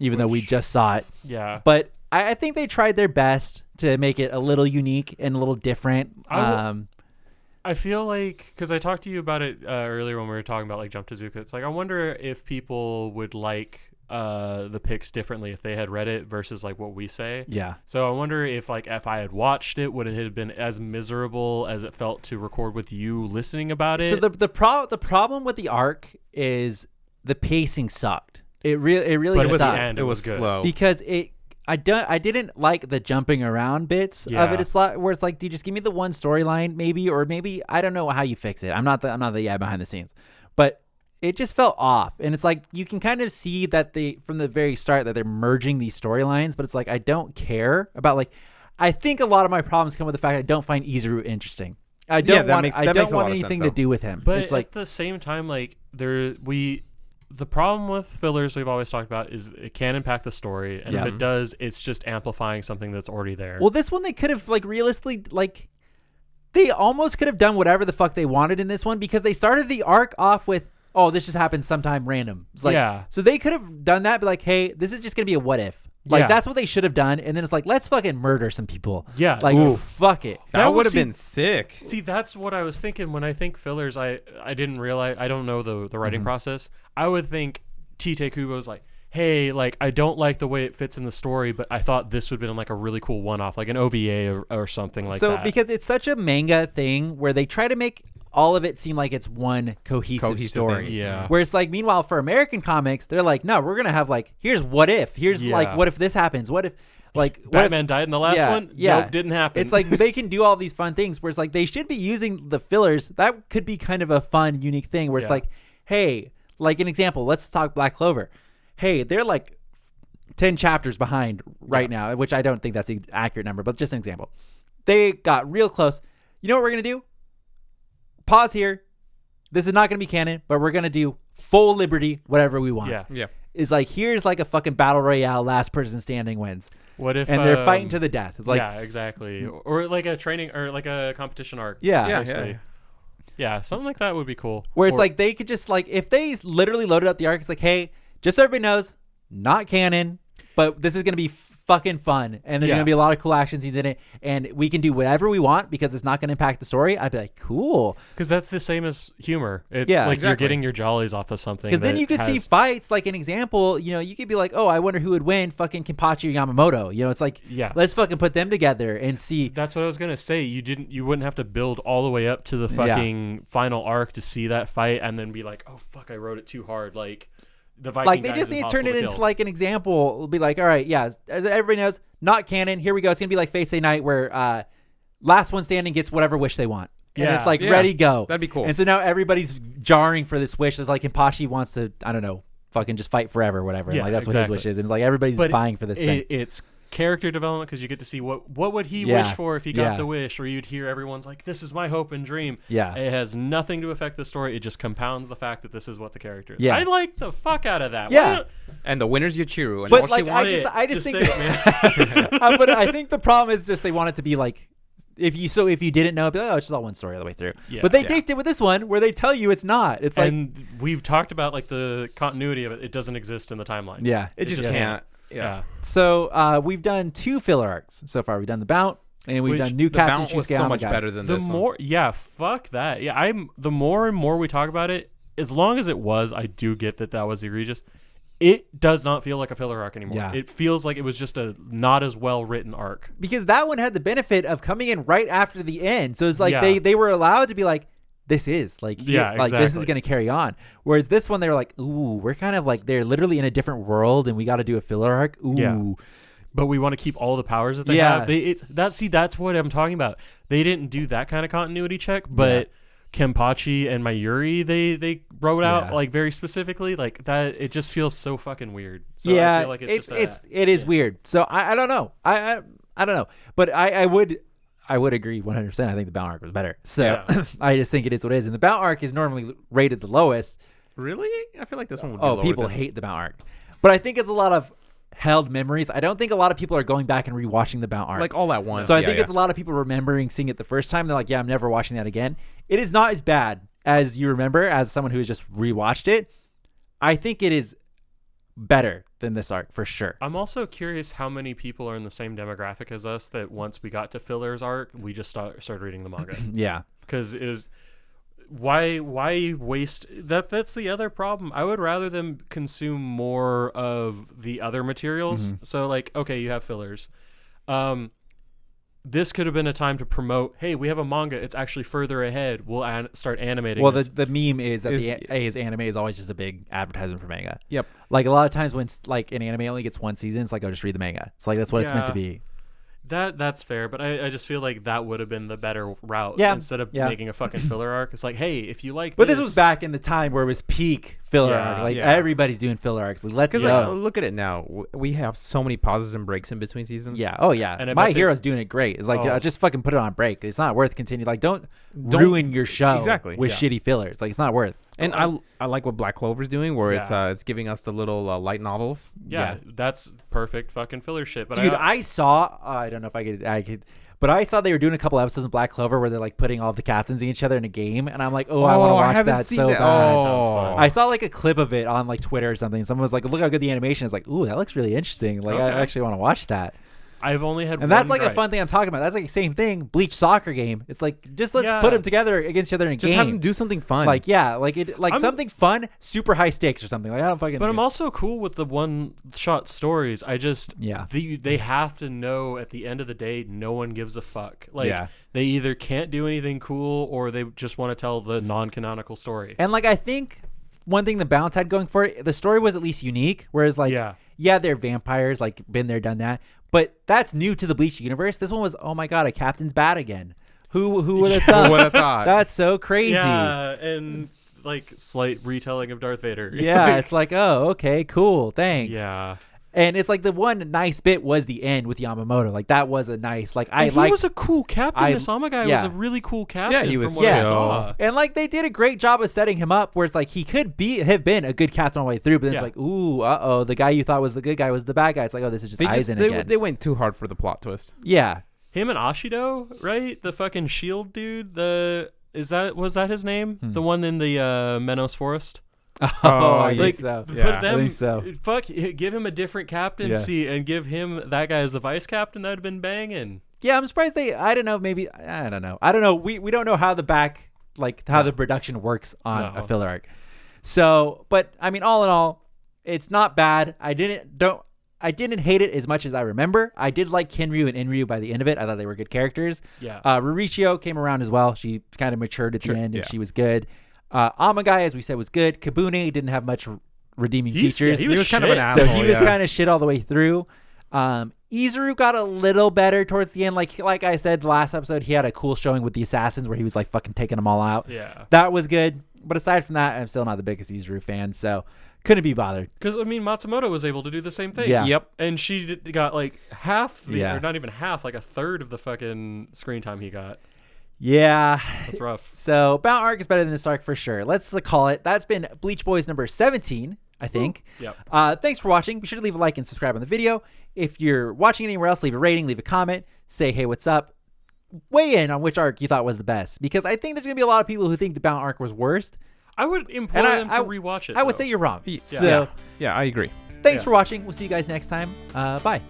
even though we just saw it. Yeah. But I think they tried their best to make it a little unique and a little different. I feel like, because I talked to you about it earlier when we were talking about like Jump to Zuka, it's like I wonder if people would like the picks differently if they had read it versus like what we say. Yeah. So I wonder if I had watched it, would it have been as miserable as it felt to record with you listening about it? So the problem with the arc is the pacing sucked. It really but sucked. at the end, it was good. slow Because I didn't like the jumping around bits of it. It's like where it's like, do you just give me the one storyline maybe, or maybe I don't know how you fix it. I'm not the guy behind the scenes, but it just felt off. And it's like you can kind of see that from the very start that they're merging these storylines, but it's like I don't care about like. I think a lot of my problems come with the fact I don't find Izuru interesting. I don't want anything to do with him. But it's like at the same time, like the problem with fillers we've always talked about is it can impact the story, and if it does, it's just amplifying something that's already there. Well, this one they could have like realistically like they almost could have done whatever the fuck they wanted in this one, because they started the arc off with, oh, this just happened sometime random. It's like, so they could have done that, but like, hey, this is just gonna be a what if. Like that's what they should have done, and then it's like, let's fucking murder some people. Yeah, like fuck it. That would have been sick. See, that's what I was thinking when I think fillers. I didn't realize, I don't know the writing process. I would think Tite Kubo's like, hey, like I don't like the way it fits in the story, but I thought this would have been like a really cool one-off, like an OVA or something like that. So because it's such a manga thing where they try to make all of it seem like it's one cohesive story. Yeah. Where it's like, meanwhile, for American comics, they're like, no, we're gonna have like, here's what if, like, what if this happens, what if like Batman died in the last one? Yeah, nope, didn't happen. It's like they can do all these fun things where it's like they should be using the fillers. That could be kind of a fun, unique thing where it's like, hey, like an example, let's talk Black Clover. Hey, they're like 10 chapters behind right now, which I don't think that's the accurate number, but just an example. They got real close. You know what we're gonna do? Pause here. This is not going to be canon, but we're going to do full liberty, whatever we want. Yeah. It's like, here's like a fucking battle royale, last person standing wins. What if? And they're fighting to the death. It's like, yeah, exactly. Or like a training or like a competition arc. Yeah. Yeah, something like that would be cool. Where it's like they could just like, if they literally loaded up the arc, it's like, hey, just so everybody knows, not canon, but this is going to be fucking fun, and there's gonna be a lot of cool action scenes in it, and we can do whatever we want because it's not gonna impact the story. I'd be like, cool, because that's the same as humor. It's like you're getting your jollies off of something. Because then you could see fights. Like an example, you could be like, oh, I wonder who would win, fucking Kenpachi or Yamamoto. It's like, let's fucking put them together and see. That's what I was gonna say. You wouldn't have to build all the way up to the fucking final arc to see that fight, and then be like, oh fuck, I wrote it too hard. Like. The Viking like they just need to turn it into like an example. It'll be like, all right, as everybody knows, not canon. Here we go. It's gonna be like Fate Stay Night, where last one standing gets whatever wish they want, and it's like ready, go. That'd be cool. And so now everybody's jarring for this wish. It's like Kenpachi wants to, I don't know, fucking just fight forever, or whatever. Yeah, like that's what his wish is, and it's like everybody's vying for this thing. It's character development because you get to see what would he wish for if he got the wish, or you'd hear everyone's like, this is my hope and dream. It has nothing to affect the story. It just compounds the fact that this is what the character is. I like the fuck out of that. And the winner's Yuichiro, and but like I just think but I think the problem is just they want it to be like, if you didn't know, it'd be like, oh, it's just all one story all the way through. But they did with this one where they tell you it's not. It's like, and we've talked about like the continuity of it. It doesn't exist in the timeline. It just can't. Yeah. So we've done 2 filler arcs so far. We've done the Bout, and we've done new Captain Shusuke Amagai. Was so much better than this one. Fuck that. The more and more we talk about it, as long as it was, I do get that was egregious. It does not feel like a filler arc anymore. It feels like it was just a not as well written arc. Because that one had the benefit of coming in right after the end. So it's like they were allowed to be like, this is like, this is going to carry on. Whereas this one, they were like, ooh, we're kind of like, they're literally in a different world and we got to do a filler arc. Ooh. But we want to keep all the powers that they have. That's what I'm talking about. They didn't do that kind of continuity check, but Kenpachi and Mayuri, they wrote out like very specifically like that. It just feels so fucking weird. So I feel like it is weird. So I don't know. I don't know. But I would agree 100%. I think the Bout arc was better. So I just think it is what it is. And the Bout arc is normally rated the lowest. Really? I feel like this one would be lower. People hate the Bout arc. But I think it's a lot of held memories. I don't think a lot of people are going back and rewatching the Bound arc. Like all at once. So I think it's a lot of people remembering seeing it the first time. They're like, yeah, I'm never watching that again. It is not as bad as you remember as someone who has just rewatched it. I think it is better than this arc for sure. I'm also curious how many people are in the same demographic as us that once we got to Filler's arc, we just started reading the manga. Yeah. Because it is... Why waste that? That's the other problem. I would rather them consume more of the other materials. So like, okay, you have fillers. This could have been a time to promote, hey, we have a manga, it's actually further ahead, we'll start animating. Well, this. the meme is that the anime is always just a big advertisement for manga. Yep. Like a lot of times when like an anime only gets one season, it's like, oh, just read the manga. It's like that's what it's meant to be. That's fair, but I just feel like that would have been the better route instead of making a fucking filler arc. It's like, hey, if you like But this was back in the time where it was peak filler arc. Like everybody's doing filler arcs. Like, let's go. Like, look at it now. We have so many pauses and breaks in between seasons. Yeah. Oh yeah. And My Hero's doing it great. It's like just fucking put it on break. It's not worth continuing. Like don't ruin your show with shitty fillers. Like it's not worth. And I like what Black Clover's doing, where it's giving us the little light novels. Yeah, that's perfect fucking filler shit. But dude, I saw. I don't know if I could, but I saw they were doing a couple episodes of Black Clover where they're like putting all the captains in each other in a game, and I'm like, I want to watch that so bad. Sounds fun. I saw like a clip of it on like Twitter or something. Someone was like, look how good the animation is. Like, ooh, that looks really interesting. Like, I actually want to watch that. I've only had and that's like a fun thing I'm talking about. That's like the same thing. Bleach soccer game. It's like just let's put them together against each other in a game. Just have them do something fun. Like something fun, super high stakes or something. Like I don't fucking. But I'm also cool with the one shot stories. I just they have to know at the end of the day, no one gives a fuck. Like they either can't do anything cool or they just want to tell the non-canonical story. And like I think one thing the Bounce had going for it, the story was at least unique. Whereas like they're vampires, like been there, done that. But that's new to the Bleach universe. This one was, oh my god, a captain's bad again. Who would have thought? Who would have thought? That's so crazy. Yeah, and like slight retelling of Darth Vader. Yeah, it's like, oh, okay, cool, thanks. Yeah. And it's like the one nice bit was the end with Yamamoto. Like that was a nice, like he was a cool captain. This Amagai was a really cool captain. Yeah, he was. From what I saw. And like they did a great job of setting him up, where it's like he could have been a good captain all the way through, but then it's like, ooh, the guy you thought was the good guy was the bad guy. It's like, oh, this is just Aizen again. They went too hard for the plot twist. Yeah, him and Ashido, right? The fucking shield dude. Was that his name? The one in the Menos Forest. I think so. I think so. Fuck, give him a different captaincy and give him that guy as the vice captain. That'd have been banging. Yeah, I'm surprised I don't know. Maybe I don't know. We don't know how the the production works on a filler arc. So, but I mean, all in all, it's not bad. I didn't hate it as much as I remember. I did like Kinryu and Inryu by the end of it. I thought they were good characters. Yeah. Rurichio came around as well. She kind of matured at the end, and she was good. Amagai, as we said, was good. Kabune didn't have much redeeming features. He was kind of an asshole. So he was kind of shit all the way through. Izuru got a little better towards the end. Like I said last episode, he had a cool showing with the assassins where he was like fucking taking them all out. Yeah. That was good. But aside from that, I'm still not the biggest Izuru fan, so couldn't be bothered. Because, I mean, Matsumoto was able to do the same thing. Yeah. Yep. And she got like half, or not even half, like a third of the fucking screen time he got. Yeah. That's rough. So, Bound arc is better than this arc for sure. Let's call it. That's been Bleach Boys number 17, I think. Yep. Thanks for watching. Be sure to leave a like and subscribe on the video. If you're watching anywhere else, leave a rating, leave a comment, say, hey, what's up? Weigh in on which arc you thought was the best. Because I think there's going to be a lot of people who think the Bound arc was worst. I would implore them to rewatch it. I would say you're wrong. Yeah, I agree. Thanks for watching. We'll see you guys next time. Bye.